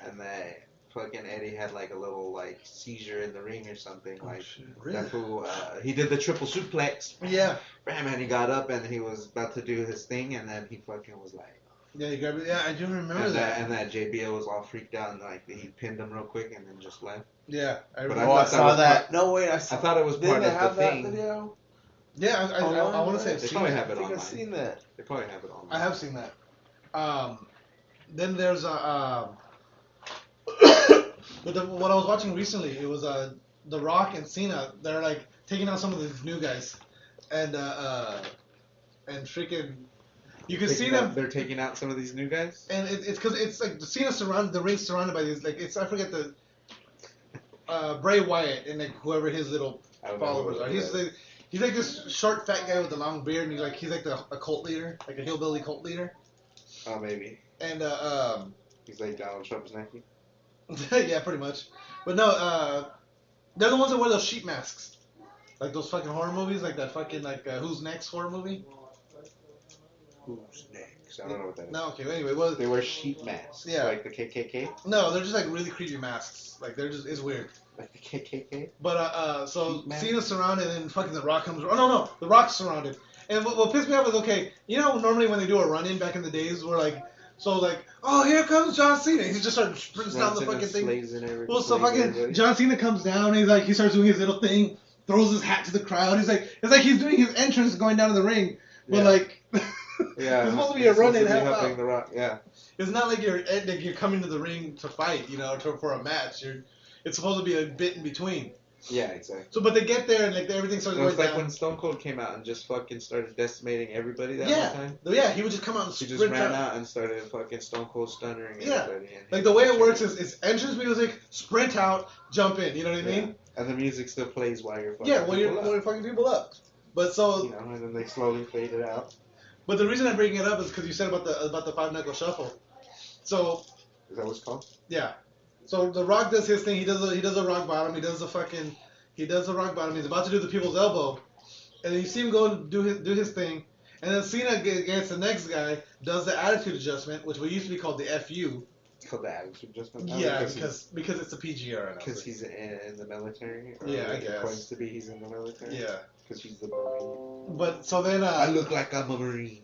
and that fucking Eddie had like a little like seizure in the ring or something. Like Really? that fool, he did the triple suplex. Yeah. Bam, and he got up and he was about to do his thing, and then he fucking was like. Yeah, you grabbed it. Yeah, I do remember And that. and that JBL was all freaked out and like he pinned him real quick and then just left. Yeah, I But remember. I thought that saw was that. No, wait, I saw I thought it was Didn't part they of have the that thing. video? Yeah, I want to say I've They seen probably it. have I it think online. I've seen that. They probably have it online. I have seen that. Then there's but what I was watching recently, it was The Rock and Cena. They're like taking out some of these new guys, and freaking, you can see them. They're taking out some of these new guys. And it's because it's like the Cena the ring's surrounded by these like I forget the Bray Wyatt and like whoever his little I don't know followers who are. it He's is. like he's like this short fat guy with a long beard, and he's like a cult leader, like a hillbilly cult leader. Oh, maybe. And He's like Donald Trump's nephew. yeah, pretty much. But no, they're the ones that wear those sheep masks, like those fucking horror movies, like that fucking Who's Next horror movie. Who's next? I don't know what that is. No, okay. Anyway, what? They wear sheep masks. Yeah. Like the KKK. No, they're just like really creepy masks. Like they're just it's weird. Like the KKK. But so Sheep mask? Cena's surrounded, and fucking The Rock comes. Oh no, The Rock's surrounded. And what pissed me off is okay. You know, normally when they do a run-in back in the days, we're like, oh, here comes John Cena. He just started sprinting down the fucking thing. Well, so fucking John Cena comes down, and he starts doing his little thing, throws his hat to the crowd. It's like he's doing his entrance going down to the ring, but yeah, it's supposed to be a run-in, help helping out. The Rock. Yeah. It's not like you're coming to the ring to fight, for a match. It's supposed to be a bit in between. Yeah, exactly. So, but they get there and everything starts It going was like down. when Stone Cold came out and just fucking started decimating everybody that Yeah, one time. yeah, he would just come out and He sprint just ran out and started fucking Stone Cold stunnering Yeah. everybody. And Like the way it works is entrance music, sprint out, jump in. You know what I mean? And the music still plays while you're fucking Yeah, while people you're up. fucking people up. But so, And then they slowly fade it out. but the reason I'm bringing it up is because you said about the 5-knuckle shuffle. So Is that what it's called? yeah, so The Rock does his thing. He does a rock bottom. He does the rock bottom. He's about to do the people's elbow, and then you see him go and do his thing. And then Cena against the next guy does the attitude adjustment, which we used to be called the FU. It's called the attitude adjustment. Yeah, because it's a PG era. Because he's in the military. Or Yeah, I it guess. claims to be he's in the military. Yeah. Because he's the Marine. But so then I look like I'm a Marine.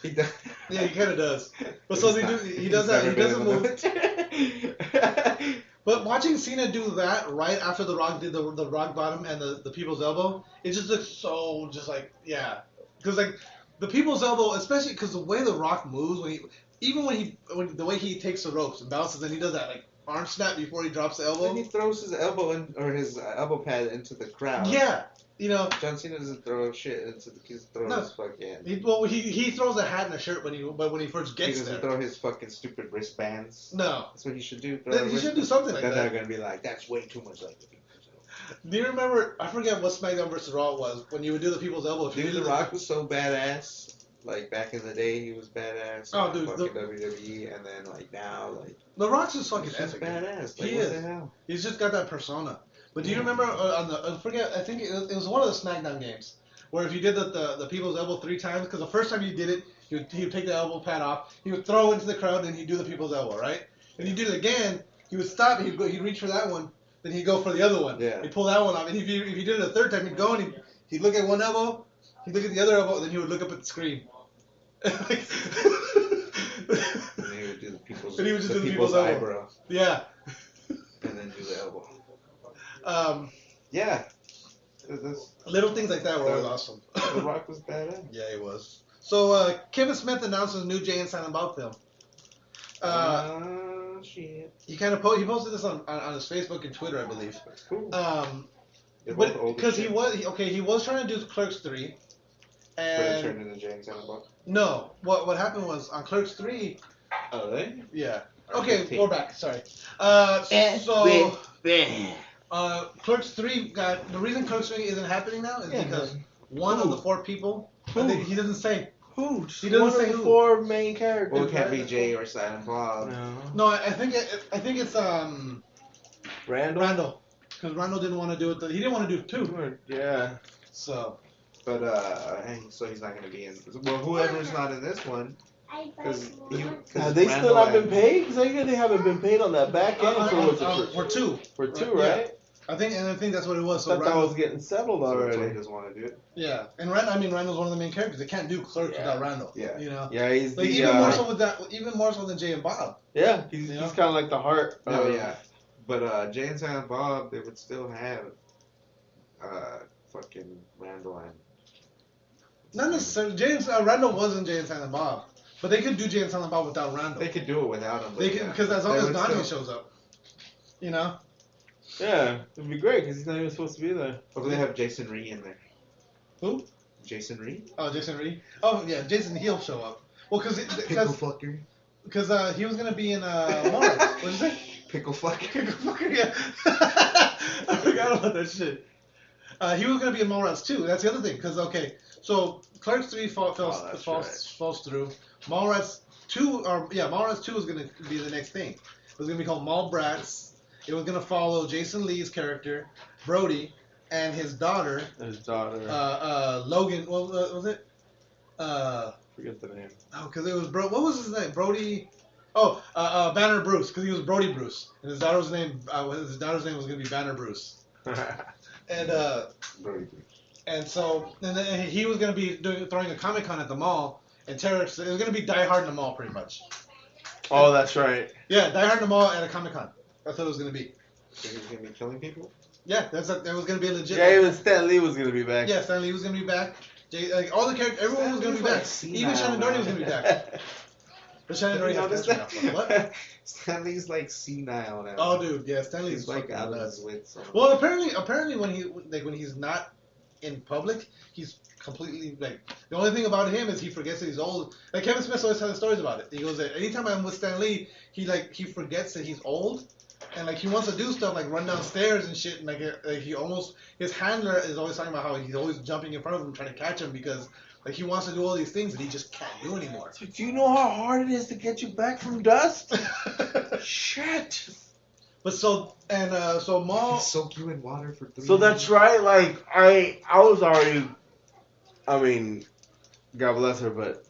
He does. yeah, he kind of does. But He's so not. he does He's that. He never doesn't been in move. the military. But watching Cena do that right after The Rock did the rock bottom and the people's elbow, it just looks so just like yeah, because like the people's elbow, especially because the way The Rock moves when the way he takes the ropes and bounces and he does that like arm snap before he drops the elbow. Then he throws his elbow or his elbow pad into the crowd. Yeah, John Cena doesn't throw shit into the. He throws fucking. He throws a hat and a shirt when he first He gets doesn't there. throw his fucking stupid wristbands. No. That's what he should do. Then he should do something like then that. they're gonna be like, that's way too much like the people's elbow. Do you remember? I forget what SmackDown vs. Raw was when you would do the people's elbow. If you Dude, did The Rock was so badass. Like back in the day, he was badass. Oh, Like, dude, fucking WWE, and then like now, like The Rock's just fucking he's just epic. badass. Like, He what is. the hell? He's just got that persona. But do you Yeah. remember I think it was one of the SmackDown games where if you did the people's elbow 3 times, because the first time you did it, he would take the elbow pad off, he would throw into the crowd, and he'd do the people's elbow, right? And you do it again, he would stop, he'd reach for that one, then he'd go for the other one. Yeah. He'd pull that one off, and if you did it a third time, he'd go and he'd look at one elbow, he'd look at the other elbow, and then he would look up at the screen. Like, And he would do the people's, And he would just do the people's people's elbow. eyebrow. yeah. And then do the elbow. Yeah. This, Little things like that were always awesome. The Rock was badass. Yeah, he was. So Kevin Smith announced a new Jay and Silent Bob film. Shit. He kind of he posted this on his Facebook and Twitter, I believe. That's cool. They're But both old as because shit. he was trying to do Clerks 3, But it and turned into Jay and Silent Bob. no, what happened was on Clerks 3. Oh, they? Yeah. Or Okay, 15. we're back. Sorry. So Clerks 3 got the reason Clerks 3 isn't happening now is because one of the 4 people. He doesn't say. Who? He doesn't One say of the who. 4 main characters. Well, it can't be right? Jay or Silent Bob. No. No, I think it's Randall? because Randall didn't want to do it. He didn't want to do it too. Yeah. So But, so he's not going to be in. Well, whoever's not in this one. Because Have they still not been paid? Because I hear they haven't been paid on that back end for 2. For 2, Yeah. right? I think that's what it was. I So thought that Randall, was getting settled So he already. doesn't want to do it. yeah, and Randall's one of the main characters. They can't do Clerks without Randall. Yeah. You know. Yeah, he's Like the even more so with that, even more so than Jay and Bob. yeah, he's You know? he's kind of like the heart. Oh, of- yeah. But Jay and Silent Bob, they would still have fucking Randall and. Not necessarily. Randall wasn't Jay and Silent Bob, but they could do Jay and Silent Bob without Randall. They could do it without him. They can because as long They as would Donnie still- shows up, you know. Yeah, it'd be great because he's not even supposed to be there. Hopefully they have Jason Rhee in there. Who? Jason Rhee? Oh, Jason Rhee. Oh yeah, Jason. He'll show up. Well, because fucker. he was gonna be in Mars. What did you say? Pickle fucker. Fucker, yeah. I forgot about that shit. He was gonna be in Mallrats too. That's the other thing. Because so Clerks 3 falls through. Mallrats 2 Mallrats 2 was gonna be the next thing. It was gonna be called Mallbrats. It was gonna follow Jason Lee's character Brody and his daughter. Logan. What was it? Forget the name. Oh, because it was what was his name? Brody. Oh, Banner Bruce, because he was Brody Bruce, and his daughter's name. Was gonna be Banner Bruce. And so then he was gonna be throwing a Comic-Con at the mall, and it was gonna be Die Hard in the mall, pretty much. Oh, that's right. Yeah, Die Hard in the mall at a Comic-Con. That's what it was gonna be. So he's going to be killing people? Yeah, that was gonna be a legit. Yeah, even Stan Lee was gonna be back. Yeah, Stan Lee was gonna be back. All the characters, everyone was gonna be back. Even Shannon Doherty was gonna be back. But Shannon Doherty has cancer now. What? Stanley's like senile now. Oh, dude, yeah, Stanley's He's like fucking out of nuts. his wits. Well, apparently when he's not in public, he's completely like the only thing about him is he forgets that he's old. Like Kevin Smith always tells stories about it. He goes that anytime I'm with Stan Lee, he forgets that he's old, and like he wants to do stuff like run downstairs and shit. And like his handler is always talking about how he's always jumping in front of him trying to catch him because like he wants to do all these things that he just can't do anymore. So do you know how hard it is to get you back from dust? Shit. But so Maul. Soak you in water for 3 So that's right. Like I was already. I mean, God bless her, but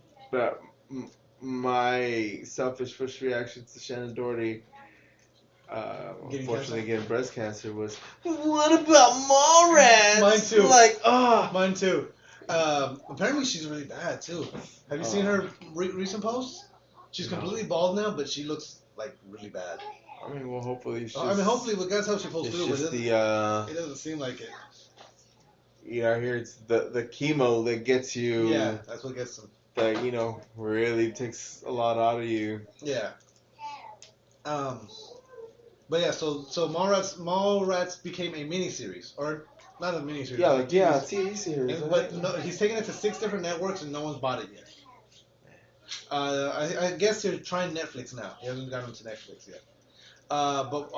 my selfish first reaction to Shannon Doherty, unfortunately getting breast cancer was, what about Mallrats? Mine too. Like, Mine too. Apparently she's really bad too. Have you seen her recent posts? She's completely bald now, but she looks like really bad. I mean, well, hopefully she's. Hopefully, that's how she pulls It's through. just But the. it doesn't seem like it. Yeah, I hear it's the chemo that gets you. Yeah, that's what gets them. That really takes a lot out of you. Yeah. But yeah, so Mallrats became a miniseries, or not a miniseries. Yeah, like TV series. But no, he's taking it to 6 different networks and no one's bought it yet. I guess they're trying Netflix now. He hasn't gotten to Netflix yet. But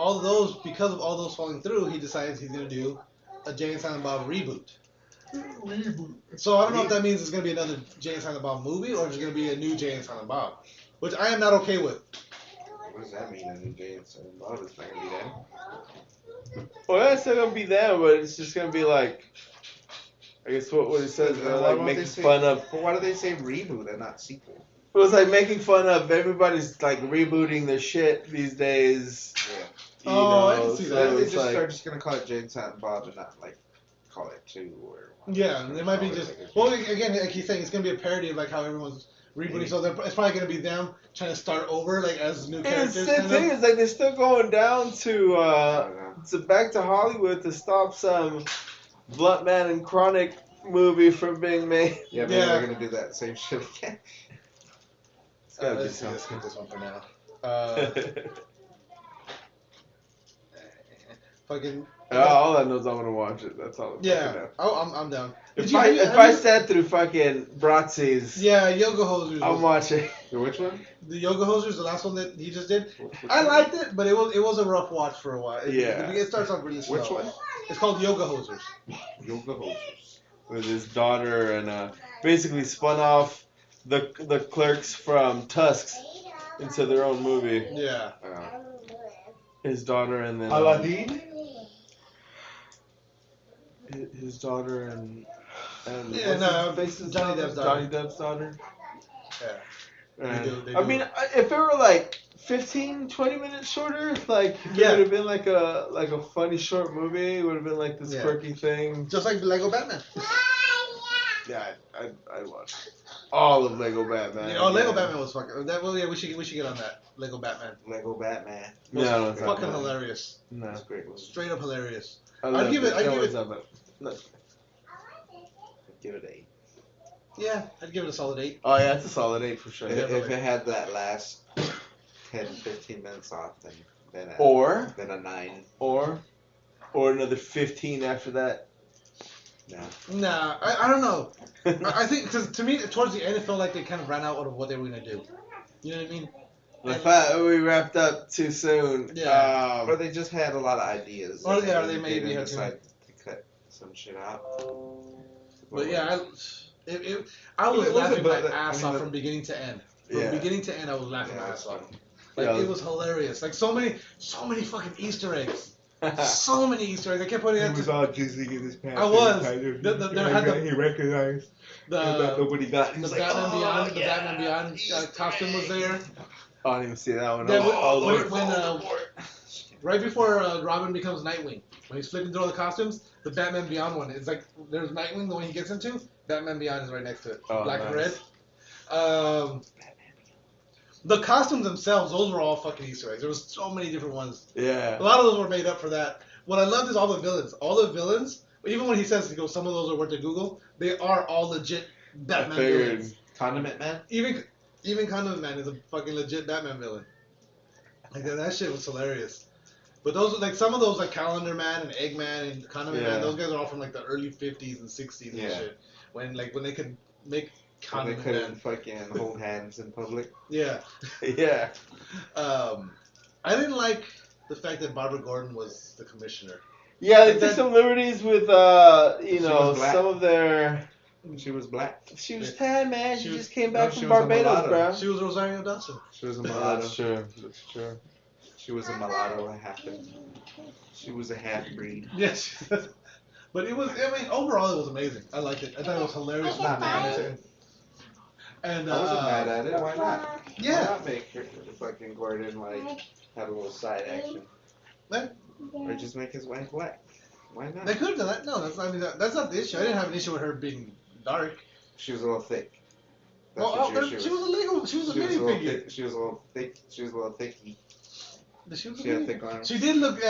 because of all those falling through, he decides he's gonna do a Jay and Silent Bob reboot. So I don't know if that means it's gonna be another Jay and Silent Bob movie or it's gonna be a new Jay and Silent Bob, which I am not okay with. What does that mean? A new Jay and Silent Bob? It's not going to be that. Well, yeah, it's still gonna be them, but it's just gonna be like. I guess what it says, like making fun of. But why do they say reboot and not sequel? It was like making fun of everybody's like rebooting their shit these days. Yeah. I can see that. They are just going to call it Jay and Silent Bob and not like call it 2 or. Yeah, it might be just. Well, again, like he's saying, it's gonna be a parody of like how everyone's rebooting. So it's probably gonna be them trying to start over, like as new And characters. the thing is, like, they're still going down to back to Hollywood to stop some Blunt Man and Chronic movie from being made. Yeah, maybe they're gonna do that same shit again. Let's skip this one for now. Fucking. All I know is I'm gonna watch it. That's all. Yeah. Oh, I'm down. If I sat through fucking Bratzi's, yeah, Yoga Hosers. I'm watching. Which one? The Yoga Hosers, the last one that he just did. I liked it, but it was a rough watch for a while. It starts off really slow. Which one? It's called Yoga Hosers. Yoga Hosers. With his daughter and basically spun off the clerks from Tusks into their own movie. Yeah. His daughter and then Aladdin. His daughter and Johnny Depp's daughter. Yeah. They do. I mean, if it were like 15, 20 minutes shorter, like it would have been like a funny short movie. It would have been like this quirky thing. Just like the Lego Batman. Yeah, I watched all of Lego Batman. Lego Batman was fucking. We should get on that. Lego Batman. Lego Batman. Yeah, Fucking hilarious. No, That's great. Straight up hilarious. I'd give it. Give it 8. Yeah, I'd give it a solid 8. Oh yeah, it's a solid 8 for sure. If it had that last 10, 15 minutes off, then a 9. Or another 15 after that. Nah, I don't know. I think because to me, towards the end, it felt like they kind of ran out of what they were gonna do. You know what I mean? The fact that we wrapped up too soon. Yeah. Or they just had a lot of ideas. Or they maybe had decided to cut some shit out. But yeah, I was laughing my ass off from beginning to end. From beginning to end, I was laughing my ass off. Like it was hilarious. Like so many fucking Easter eggs. So many Easter eggs. I kept putting it. He was all jizzing in his pants. I was. He recognized. Nobody got. The Batman Beyond. The Batman Beyond costume was there. I didn't even see that one. Yeah, right before Robin becomes Nightwing, when he's flipping through all the costumes, the Batman Beyond one. It's like there's Nightwing, the one he gets into. Batman Beyond is right next to it, black and red. The costumes themselves, those were all fucking Easter eggs. There was so many different ones. Yeah. A lot of those were made up for that. What I loved is all the villains. All the villains, even when he says, some of those are worth to Google, they are all legit Batman villains. Condiment Man? Even Condiment Man is a fucking legit Batman villain. Like that shit was hilarious. But those like some of those like Calendar Man and Eggman and Condiment Man, those guys are all from like the early 50s and 60s and shit. When they could make They couldn't fucking hold hands in public. Yeah. Yeah. I didn't like the fact that Barbara Gordon was the commissioner. Yeah, they took some liberties with some of their. She was black. She was tan, man. She just came back from Barbados, bro. She was Rosario Dawson. She was a mulatto. That's true. She was a mulatto. She was a half breed. Yes. But it was. I mean, overall, it was amazing. I liked it. I thought it was hilarious. And I wasn't mad at it. Why not? Yeah. Why not make her fucking Gordon like have a little side action? Or just make his wife black. Why not? They could have done that. No, that's not the issue. I didn't have an issue with her being dark. She was a little thick. She was a minifigure. She was a little thick. She was a little thicky. She had thick arms. She did look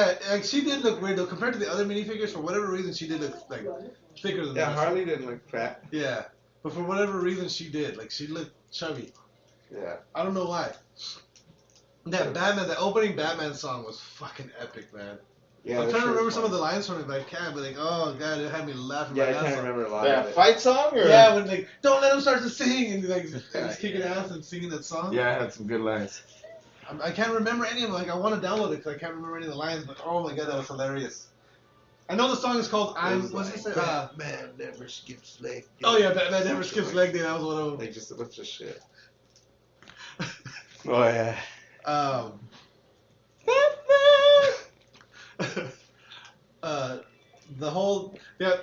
weird though. Compared to the other minifigures, for whatever reason, she did look like thicker than. Yeah, Harley didn't look fat. Yeah, but for whatever reason, she did. Like she looked chubby. Yeah. I don't know why. The opening Batman song was fucking epic, man. Yeah, I'm trying to remember some of the lines from it, but I can't. But oh god, it had me laughing. Yeah, I can't remember a lot of it. Fight song or when like don't let him start to sing and he's kicking ass and singing that song. Yeah, it had some good lines. I can't remember any of them. Like I want to download it because I can't remember any of the lines. But oh my god, that was hilarious. I know the song is called What's it say? Batman never skips leg day. Oh yeah, Batman never skips leg day. That was one of them. Like just a bunch of shit. Oh yeah.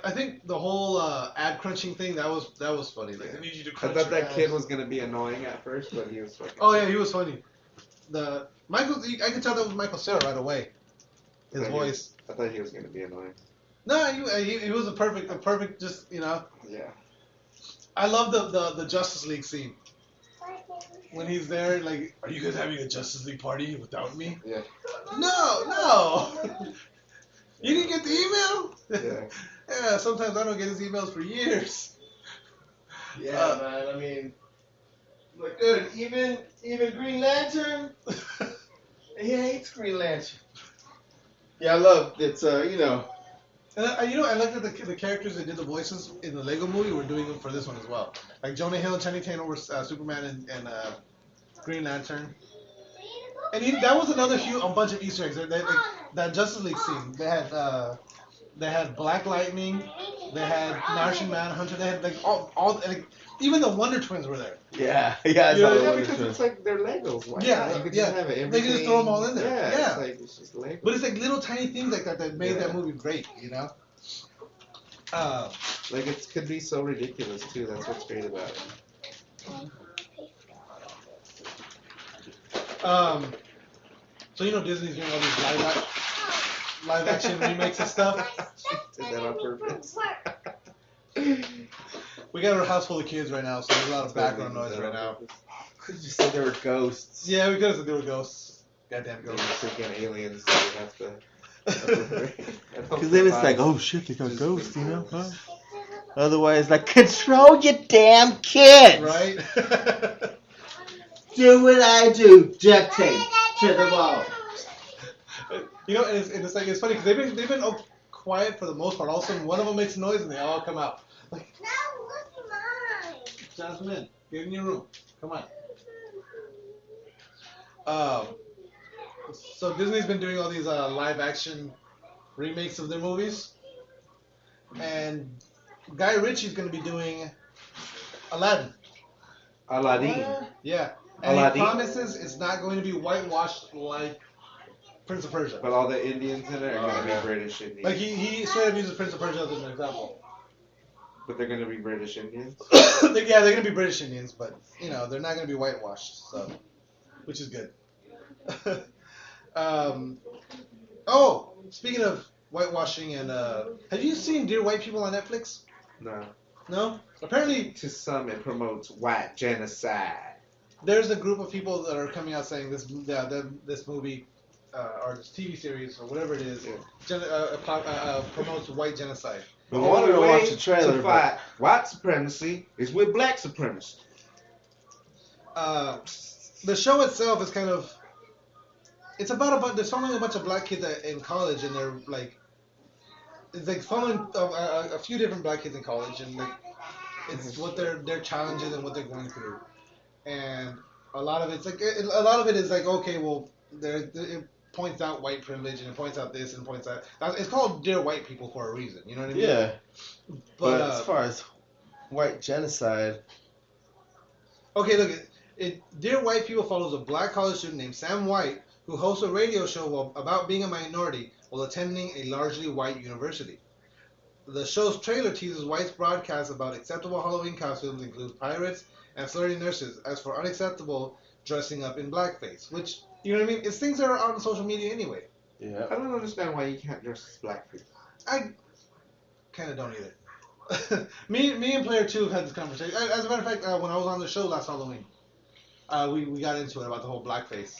I think the whole ad crunching thing that was funny. Like I need you to crunch. I thought that kid was gonna be annoying at first, but he was fucking. Oh yeah, he was funny. I could tell that was Michael Cera right away. His voice. I thought he was gonna be annoying. No, he was a perfect, just Yeah. I love the Justice League scene. when he's there, like, are you guys having a Justice League party without me? Yeah. No. You didn't get the email? Yeah. Yeah, sometimes I don't get his emails for years. Yeah, man. I mean, like, dude, even Green Lantern, he hates Green Lantern. Yeah, I love it's And I like that the characters that did the voices in the Lego movie were doing them for this one as well. Like Jonah Hill and Channing Tatum were Superman and Green Lantern. And that was another a bunch of Easter eggs. That Justice League scene, they had Black Lightning, they had Martian Manhunter, they had like all like, even the Wonder Twins were there. Yeah, I Yeah, saw the Yeah, Wonder because Twins. it's like they're Legos. Why Yeah, not? You could yeah. just have it. They could just throw them all in there. Yeah. Yeah. It's like it's just Legos. But it's like little tiny things like that made Yeah. that movie great, you know. Like it could be so ridiculous too. That's what's great about it. So Disney's doing all these live action remakes and stuff. Did that on purpose. We got our house full of kids right now, so there's a lot of background noise right now. Could you said there were ghosts? Yeah, we could have said they were ghosts. Goddamn They're ghosts. freaking aliens. So we have to. Because then it's like, oh shit, they got ghosts, Huh? Otherwise, like, control your damn kids. Right? Do what I do. Duct tape to the wall. And it's like it's funny because they've been quiet for the most part. All of a sudden, one of them makes a noise and they all come out. Like, No, look mine. Jasmine, get in your room. Come on. So Disney's been doing all these live action remakes of their movies, and Guy Ritchie's going to be doing Aladdin. Aladdin. Yeah, and Aladdin? he promises it's not going to be whitewashed like Prince of Persia. But all the Indians in it are gonna be British Indians. Like he straight up uses Prince of Persia as an example. But they're gonna be British Indians. Yeah, they're gonna be British Indians, but they're not gonna be whitewashed, so which is good. Oh, speaking of whitewashing and have you seen Dear White People on Netflix? No. No? Apparently To some, it promotes white genocide. there's a group of people that are coming out saying this movie or this TV series or whatever it is promotes white genocide. I wanted to Only watch way the trailer, to but fight white supremacy is with black supremacy. The show itself is kind of it's about they're following a bunch of black kids in college, and they're like it's like following a few different black kids in college, and like it's what their challenges and what they're going through, and a lot of it's like a lot of it is like okay, well it points out white privilege and it points out this and points out it's called Dear White People for a reason, you know what I mean? yeah. But As far as white genocide, okay, look, Dear White People follows a black college student named Sam White who hosts a radio show about being a minority while attending a largely white university. The show's trailer teases White's broadcast about acceptable Halloween costumes include pirates and flirty nurses. As for unacceptable, dressing up in blackface, which, you know what I mean? It's things that are out on social media anyway. yeah. I don't understand why you can't dress as blackface. I kind of don't either. me and Player 2 have had this conversation. As a matter of fact, when I was on the show last Halloween, we got into it about the whole blackface.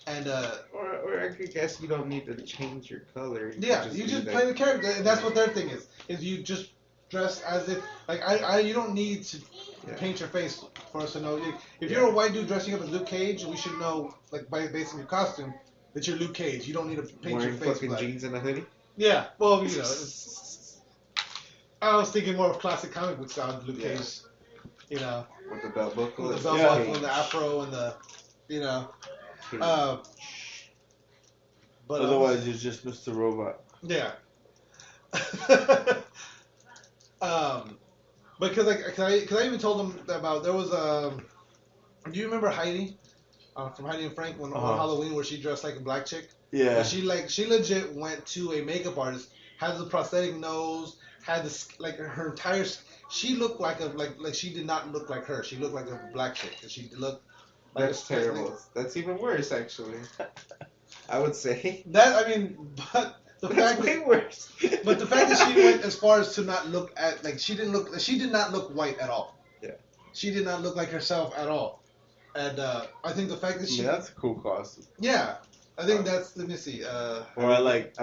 And Or I could guess you don't need to change your color. yeah, you just play the character, and that's what their thing is you just dress as if like you don't need to paint your face for us to know. If you're a white dude dressing up as Luke Cage, we should know like based on your costume that you're Luke Cage. You don't need to paint wearing your face fucking black. jeans and a hoodie. Yeah, well, I was thinking more of classic comic book style Luke Yeah. Cage. You know, With the belt buckle. with it's the belt Yeah. buckle and the afro and the Cage. but Otherwise, you're just Mr. Robot. yeah. Because I even told them about there was do you remember Heidi from Heidi and Frank on Halloween where she dressed like a black chick? Yeah. But she legit went to a makeup artist, had the prosthetic nose, had the like her entire. She looked like she did not look like her. She looked like a black chick. She looked. Like That's terrible. That's even worse, actually. I would say. That but the fact way that, worse. but the fact that she went as far as to not look at she did not look white at all. Yeah. She did not look like herself at all. And I think the fact that she, that's a cool costume. yeah, I think that's, let me see. I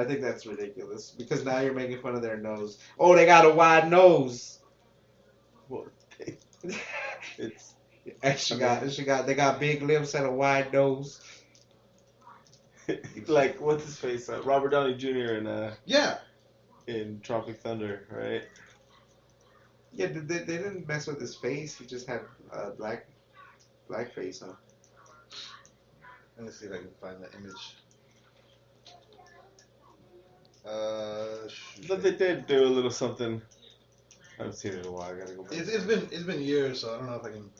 think that's ridiculous because now you're making fun of their nose. Oh, they got a wide nose. Well, it's And they got big lips and a wide nose. like what's his face? Robert Downey Jr. Yeah. in Tropic Thunder, right? Yeah, they didn't mess with his face. He just had black face on. Let me see if I can find the image. But they did do a little something. I haven't seen it in a while. I gotta go back. It's been years, so I don't know if I can.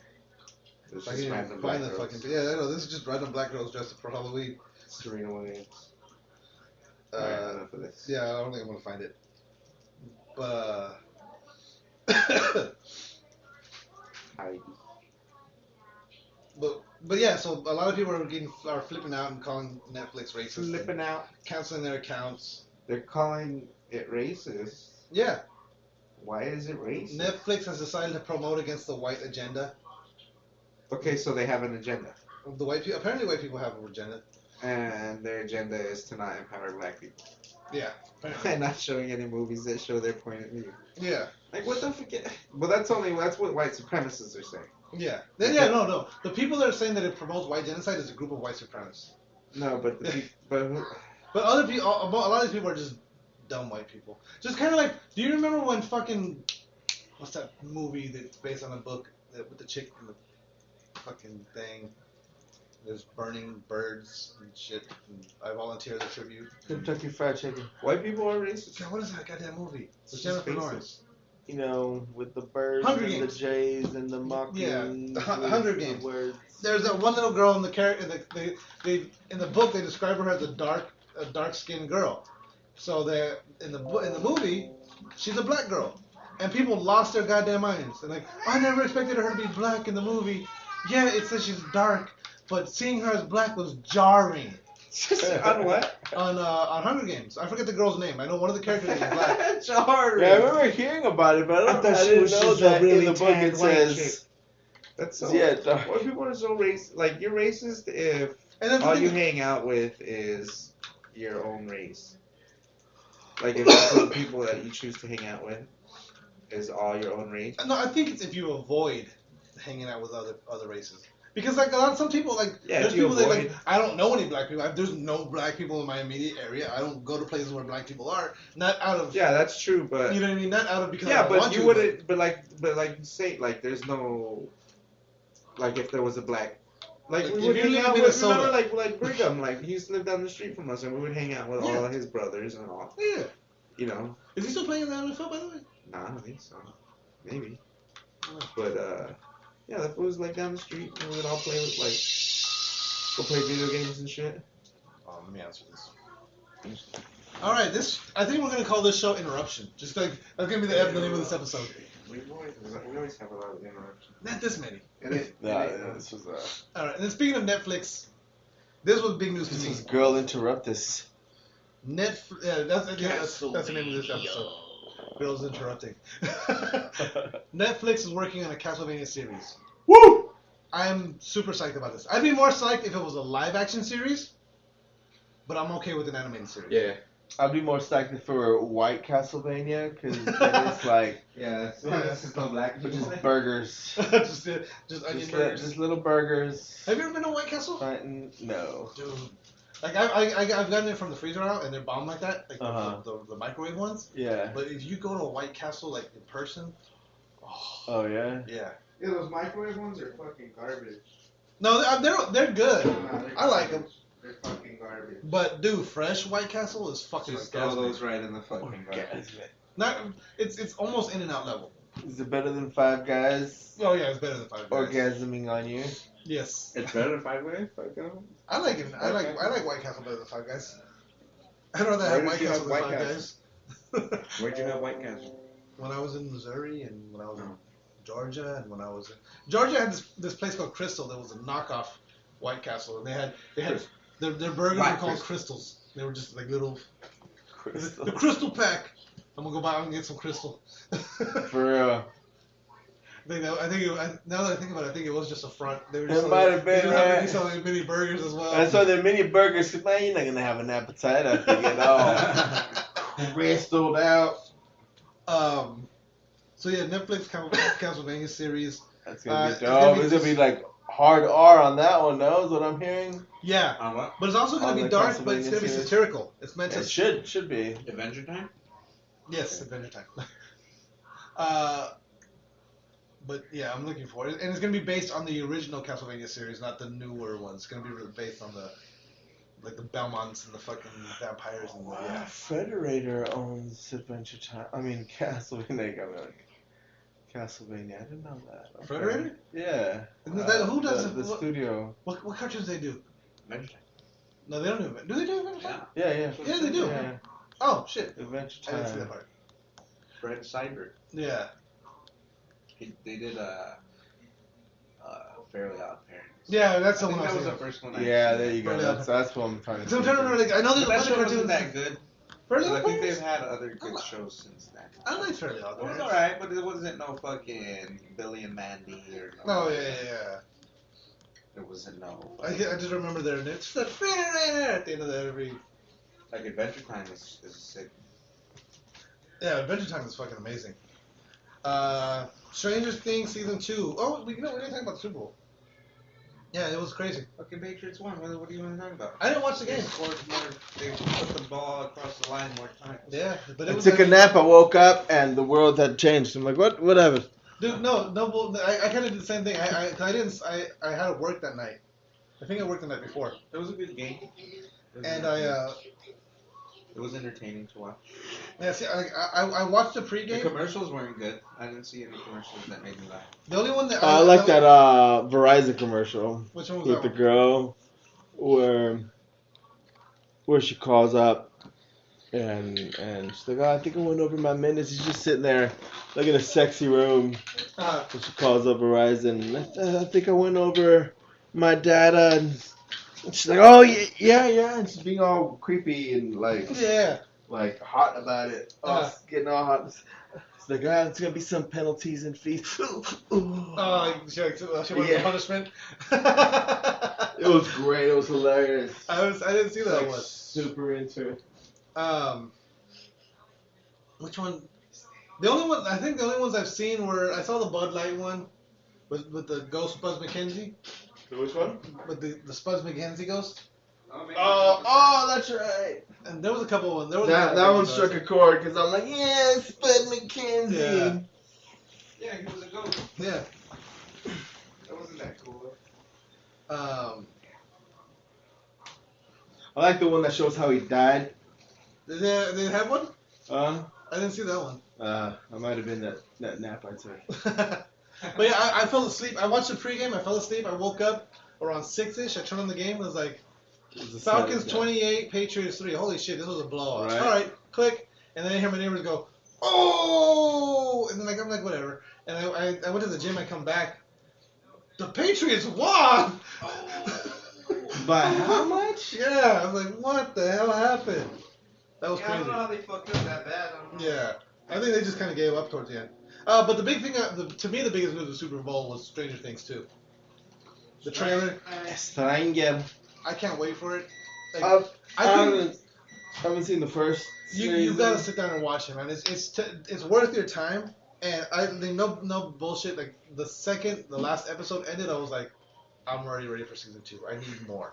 It's I just can random find black the girls. fucking. Yeah, I know. This is just random black girls dressed up for Halloween. Serena Williams. Uh, Enough of this. Yeah, I don't think I'm gonna find it. But Heidi. but yeah, so a lot of people are flipping out and calling Netflix racist, Flipping out. canceling their accounts. They're calling it racist. Yeah, Why is it racist? Netflix has decided to promote against the white agenda. Okay, so they have an agenda. The white people, apparently, white people have an agenda. And their agenda is to not empower black people. Yeah, apparently. And not showing any movies that show their point of view. Yeah, Like, what the fuck? Well, that's what white supremacists are saying. yeah. No. The people that are saying that it promotes white genocide is a group of white supremacists. No, but But other people, a lot of these people are just dumb white people. Just kind of like, do you remember when fucking, what's that movie that's based on a book with the chick and the fucking thing? There's burning birds and shit. And I volunteer as a tribute. Kentucky Fried Chicken. white people are racist. God, what is that goddamn movie? With It's Jennifer just Lawrence. You know, with the birds Hunger and Games. the jays and the mocking. Yeah, the Hunger Games. Words. There's that one little girl in the character. In the book they describe her as a dark skinned girl. So in the movie, she's a black girl, and people lost their goddamn minds. And like, I never expected her to be black in the movie. Yeah, it says she's dark, but seeing her as black was jarring. On what? On Hunger Games, I forget the girl's name. I know one of the characters is black. Jarring. Yeah, I remember hearing about it, but I thought I she didn't was know just a that in really the book it tan white chick. says. That's so. Yeah, dark. White people are so racist. Like, you're racist if And that's the all thing. you hang out with is your own race. Like, if that's the people that you choose to hang out with is all your own race. No, I think it's if you avoid hanging out with other races. Because like some people like Yeah, there's if you people that like avoid- I don't know any black people. There's no black people in my immediate area. I don't go to places where black people are. Not out of Yeah, that's true, but you know what I mean. Not out of because I yeah, don't but want you to, wouldn't. But like you say, like there's no. Like if there was a black. Like Like, we if would you hang live in out with. Minnesota- Remember, like Brigham, like he used to live down the street from us, and we would hang out with Yeah. all of his brothers and all. Yeah. You know. Is he still playing in the NFL by the way? Nah, I don't think so. Maybe. Oh. But yeah, that was like down the street, and we would all play with like. Go play video games and shit. Let me answer this. All right, I think we're gonna call this show Interruption. Just like that's gonna be the name of this episode. We always have a lot of interruptions. Not this many. This was All right, and then speaking of Netflix, this was big news to me. Girl Interrupt Us. That's the name of this episode. Girls Interrupting. Netflix is working on a Castlevania series. Woo! I'm super psyched about this. I'd be more psyched if it was a live action series, but I'm okay with an animated series. Yeah. I'd be more psyched if it were white Castlevania, because then it's like Yeah, this is no black people. just burgers. just onion burgers. Just little burgers. Have you ever been to White Castle? Fighting. No. Dude. Like I've gotten it from the freezer out and they're bomb like that, like Uh-huh. the microwave ones. Yeah. But if you go to a White Castle like in person, Oh, yeah? yeah. Yeah, those microwave ones are fucking garbage. No, they're good. Nah, they're I like garbage. They're fucking garbage. But dude, fresh White Castle is fucking Just throw orgasmic. those right in the fucking garbage. Orgasmic. Not it's almost In-N-Out level. Is it better than Five Guys Oh yeah, it's better than Five Guys. orgasming on you? Yes, It's better than Five Guys? I like it. I like White Castle better than Five Guys. I'd rather have Where White did you Castle have than White Five Guys. Where'd you have White Castle? When I was in Missouri and when I was in Georgia and when I was in Georgia, had this place called Crystal that was a knockoff White Castle, and they had their burgers White were called Crystal. Crystals. They were just like little Crystal. the Crystal pack. I'm gonna go buy and get some Crystal. For real. I think now that I think about it, I think it was just a front. They were It just might have been, they right? selling mini burgers as well. And so the mini burgers, man, you're not gonna have an appetite after you get all crystalled out. So yeah, Netflix Castlevania series. That's gonna be dope. It's gonna be like hard R on that one, though, is what I'm hearing. Yeah. On what? But it's also gonna On be the dark, but it's Castlevania gonna be series. satirical. It's meant to. It should be. Adventure Time? Yes, Adventure Time. But yeah, I'm looking for it, and it's gonna be based on the original Castlevania series, not the newer ones. It's gonna be based on the Belmonts and the fucking vampires and the Federator owns Adventure Time. I mean, Castlevania. Castlevania. I didn't know that. Okay. Federator? Yeah. Who does the studio? What cartoons they do? Adventure Time. No, they don't do it. Do they do Adventure Time? Yeah. Yeah, they do. Yeah. Oh shit! Adventure I didn't see that Time. part. Fred Seibert. Yeah. They did Fairly Odd Parents. Yeah, that's the I think one. that I was the was first one. Yeah, there you go. Fairly That's what I'm trying to. So I'm trying to remember. Like, I know there's But that other show cartoons. wasn't that good. Fairly I Odd think Parents? they've had other good shows since then. I like Fairly Odd It was Parents. alright, but it wasn't no fucking Billy and Mandy or no. Oh yeah. It wasn't no. I just remember their it's the Federator at the end of every. Like Adventure Time is sick. Yeah, Adventure Time is fucking amazing. Stranger Things season 2. Oh, we didn't talk about the Super Bowl. Yeah, it was crazy. Okay, Patriots won. What do you want to talk about? I didn't watch the game. They scored more. They put the ball across the line more times. Yeah, but it I was took a nap. I woke up and the world had changed. I'm like, what? Whatever. Dude, no. I kind of did the same thing. I had to work that night. I think I worked the night before, It was a good game. and It was entertaining to watch. yeah. See, I watched the The pregame. commercials weren't good. I didn't see any commercials that made me laugh. The only one that I like that Verizon commercial Which one was with that the one? girl where she calls up and she's like, oh, I think I went over my minutes. She's just sitting there like in a sexy room. And she calls up Verizon. I think I went over my data. And she's like, oh yeah. And she's being all creepy and like hot about it. Getting all hot. It's like, there's gonna be some penalties and fees. she wanted punishment. It was great. It was hilarious. I didn't see that one. Super into it. Which one? The only ones I've seen were I saw the Bud Light one with the ghost Buzz McKenzie. Which one? With the Spuzz McKenzie ghost. Oh, that's right. And there was a couple of ones. That one struck a chord because I'm like, yeah, Spud McKenzie. Yeah, he was a ghost. Yeah. That wasn't that cool. I like the one that shows how he died. Did they have one? I didn't see that one. I might have been that nap I took. But yeah, I fell asleep. I watched the pregame. I fell asleep. I woke up around 6-ish. I turned on the game. It was like Falcons 28, Patriots 3. Holy shit, this was a blowout. Right. All right, click. And then I hear my neighbors go, oh! And then I'm like, whatever. And I went to the gym. I come back. The Patriots won! By how much? Yeah. I was like, what the hell happened? That was I crazy. don't know how they fucked up that bad. I don't know. Yeah. I think they just kind of gave up towards the end. But the big thing, to me, the biggest news of the Super Bowl was Stranger Things 2. The trailer. Stranger. I can't wait for it. Like, I haven't seen the first. You gotta sit down and watch it, man. It's worth your time. And I think no bullshit. Like the last episode ended, I was like, I'm already ready for season 2. I need more.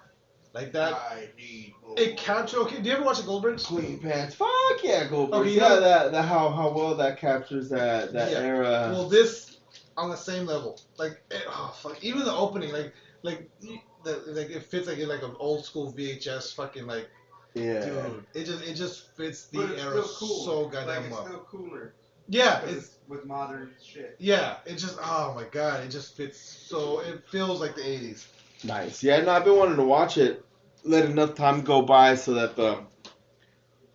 Like that. I need more. It captured. Okay, do you ever watch the Goldbergs? Clean pants. Fuck yeah, Goldberg. Okay, yeah, that how well that captures that era. Well, this on the same level. Like, fuck. Even the opening, like it fits like an old school VHS fucking like. Yeah. Dude, it just fits the But it's era still cool. so goddamn It's well. still cooler. Yeah, It's with modern shit. yeah. It just oh my god, it just fits so it feels like the 80s. Nice. Yeah, no, I've been wanting to watch it. Let enough time go by so that the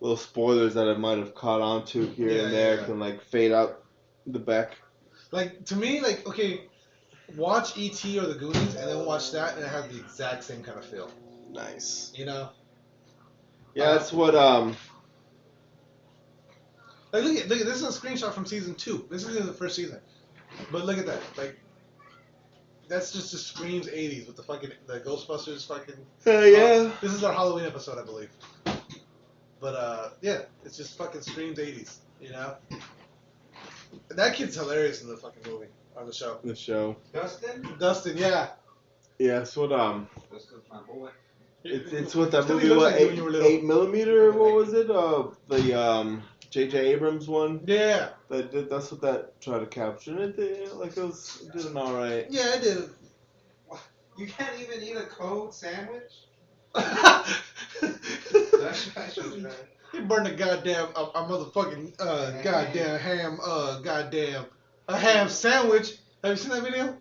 little spoilers that I might have caught on to here and there can like fade out the back. Like to me, like okay, watch E.T. or The Goonies and then watch that and it has the exact same kind of feel. Nice. You know? Yeah, that's what Like look at this is a screenshot from season 2. This isn't the first season. But look at that. Like, that's just screams 80s with the Ghostbusters fucking. Yeah. This is our Halloween episode, I believe. But yeah, it's just fucking screams 80s. You know. That kid's hilarious in the fucking movie on the show. The show. Dustin, yeah. Yeah, it's what Dustin's my boy. It's what that Still, movie he looks was. like you when you were little. 8mm. What was it? The J.J. Abrams one. Yeah. That's what that tried to capture. And it did an alright. Yeah, I did. You can't even eat a cold sandwich? He burned a goddamn a motherfucking goddamn ham goddamn a ham sandwich. Have you seen that video?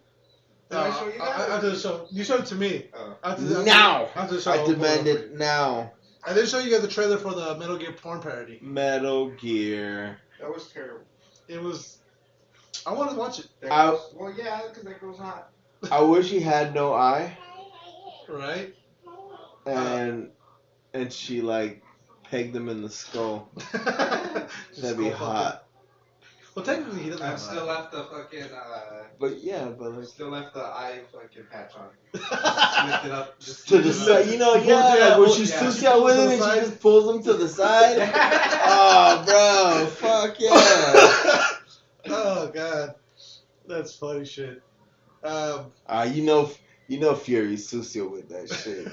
Did I show you that? After the show, you showed it to me. Now! After the show, I demand it now. I didn't show you guys the trailer for the Metal Gear porn parody. Metal Gear. That was terrible. It was. I wanted to watch it. Well, yeah, because that girl's hot. I wish he had no eye. Right? And she like pegged him in the skull. That'd be hot. Well, technically he doesn't. I've still left the fucking. But yeah, but like still left the eye fucking patch on. Just lift it up. Just to the side, you know, like when she's sushi out with him and she just pulls him to the side. Oh, bro, fuck yeah. Oh god, that's funny shit. You know, Fury's sushi with that shit.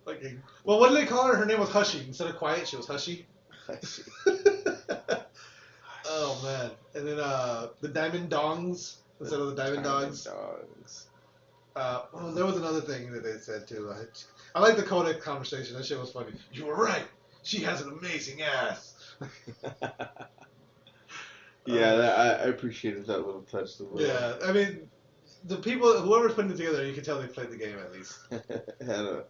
Okay. Well, what did they call her? Her name was Hushy. Instead of Quiet, she was Hushy. Oh man, and then the Diamond Dongs instead of the Diamond Dogs. Well, there was another thing that they said too. I like the Kodak conversation. That shit was funny. You were right. She has an amazing ass. Yeah, I appreciated that little touch. Yeah, I mean, the people, whoever's putting it together, you can tell they played the game at least. Had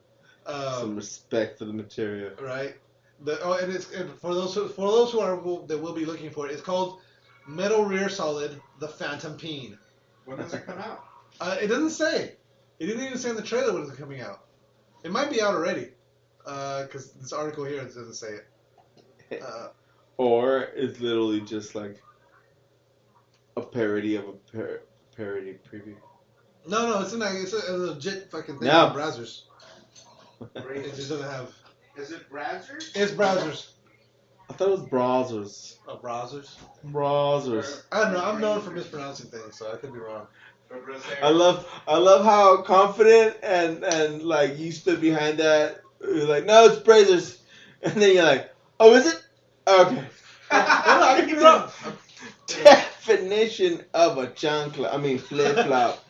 some respect for the material. Right. And for those who that will be looking for it, it's called Metal Rear Solid: The Phantom Peen. When does it come out? It doesn't say. It didn't even say in the trailer when it's coming out. It might be out already, because this article here doesn't say it. Or it's literally just like a parody of a parody preview. No, it's a legit fucking thing No. on browsers. It just doesn't have. Is it browsers? It's browsers. I thought it was browsers. Oh, browsers? Browsers. I don't know. I'm known for mispronouncing things, so I could be wrong. I love how confident and like you stood behind that. You're like, no, it's browsers, and then you're like, oh, is it? Okay. I could be wrong. Definition of a chancla. I mean flip flop.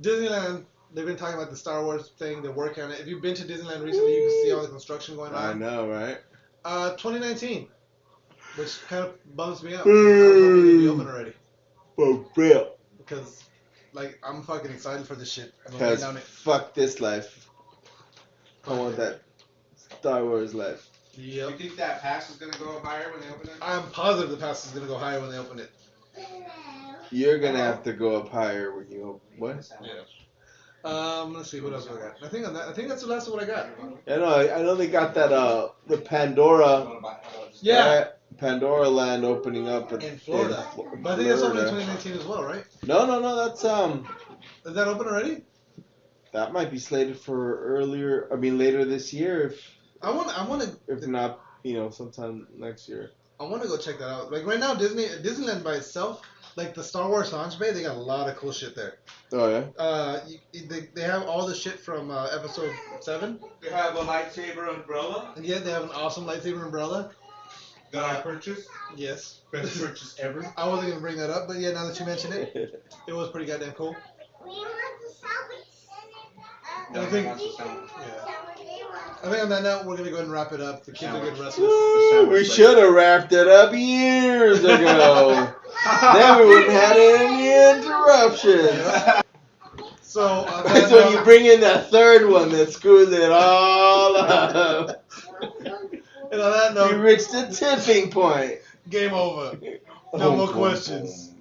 Disneyland. They've been talking about the Star Wars thing. They're working on it. If you've been to Disneyland recently, you can see all the construction going on. I know, right? 2019, which kind of bums me out. I was hoping it'd be open already. For real. Because, like, I'm fucking excited for this shit. Because fuck this life. I want that Star Wars life. Yep. You think that pass is gonna go up higher when they open it? I'm positive the pass is gonna go higher when they open it. You're gonna have to go up higher when you open. What? Yeah. Let's see what else I got. I think that's the last of what I got. I know they got that the Pandora. Yeah. Pandora Land opening up in Florida. But I think that's open in 2019 as well, right? No, that's Is that open already? That might be slated for later this year I want to. If not, sometime next year. I want to go check that out. Like right now, Disneyland by itself, like the Star Wars launch bay, they got a lot of cool shit there. Oh yeah. They have all the shit from episode 7. They have a lightsaber umbrella. Yeah, they have an awesome lightsaber umbrella. That I purchased. Yes. Best purchase ever. I wasn't gonna bring that up, but yeah, now that you mention it, it was pretty goddamn cool. We want the salad. I think. I think on that note, we're gonna go ahead and wrap it up. The kids are getting restless. We should have wrapped it up years ago. Then we wouldn't have had any interruptions. So you bring in that third one that screws it all up. And on that note, we reached the tipping point. Game over. No more questions.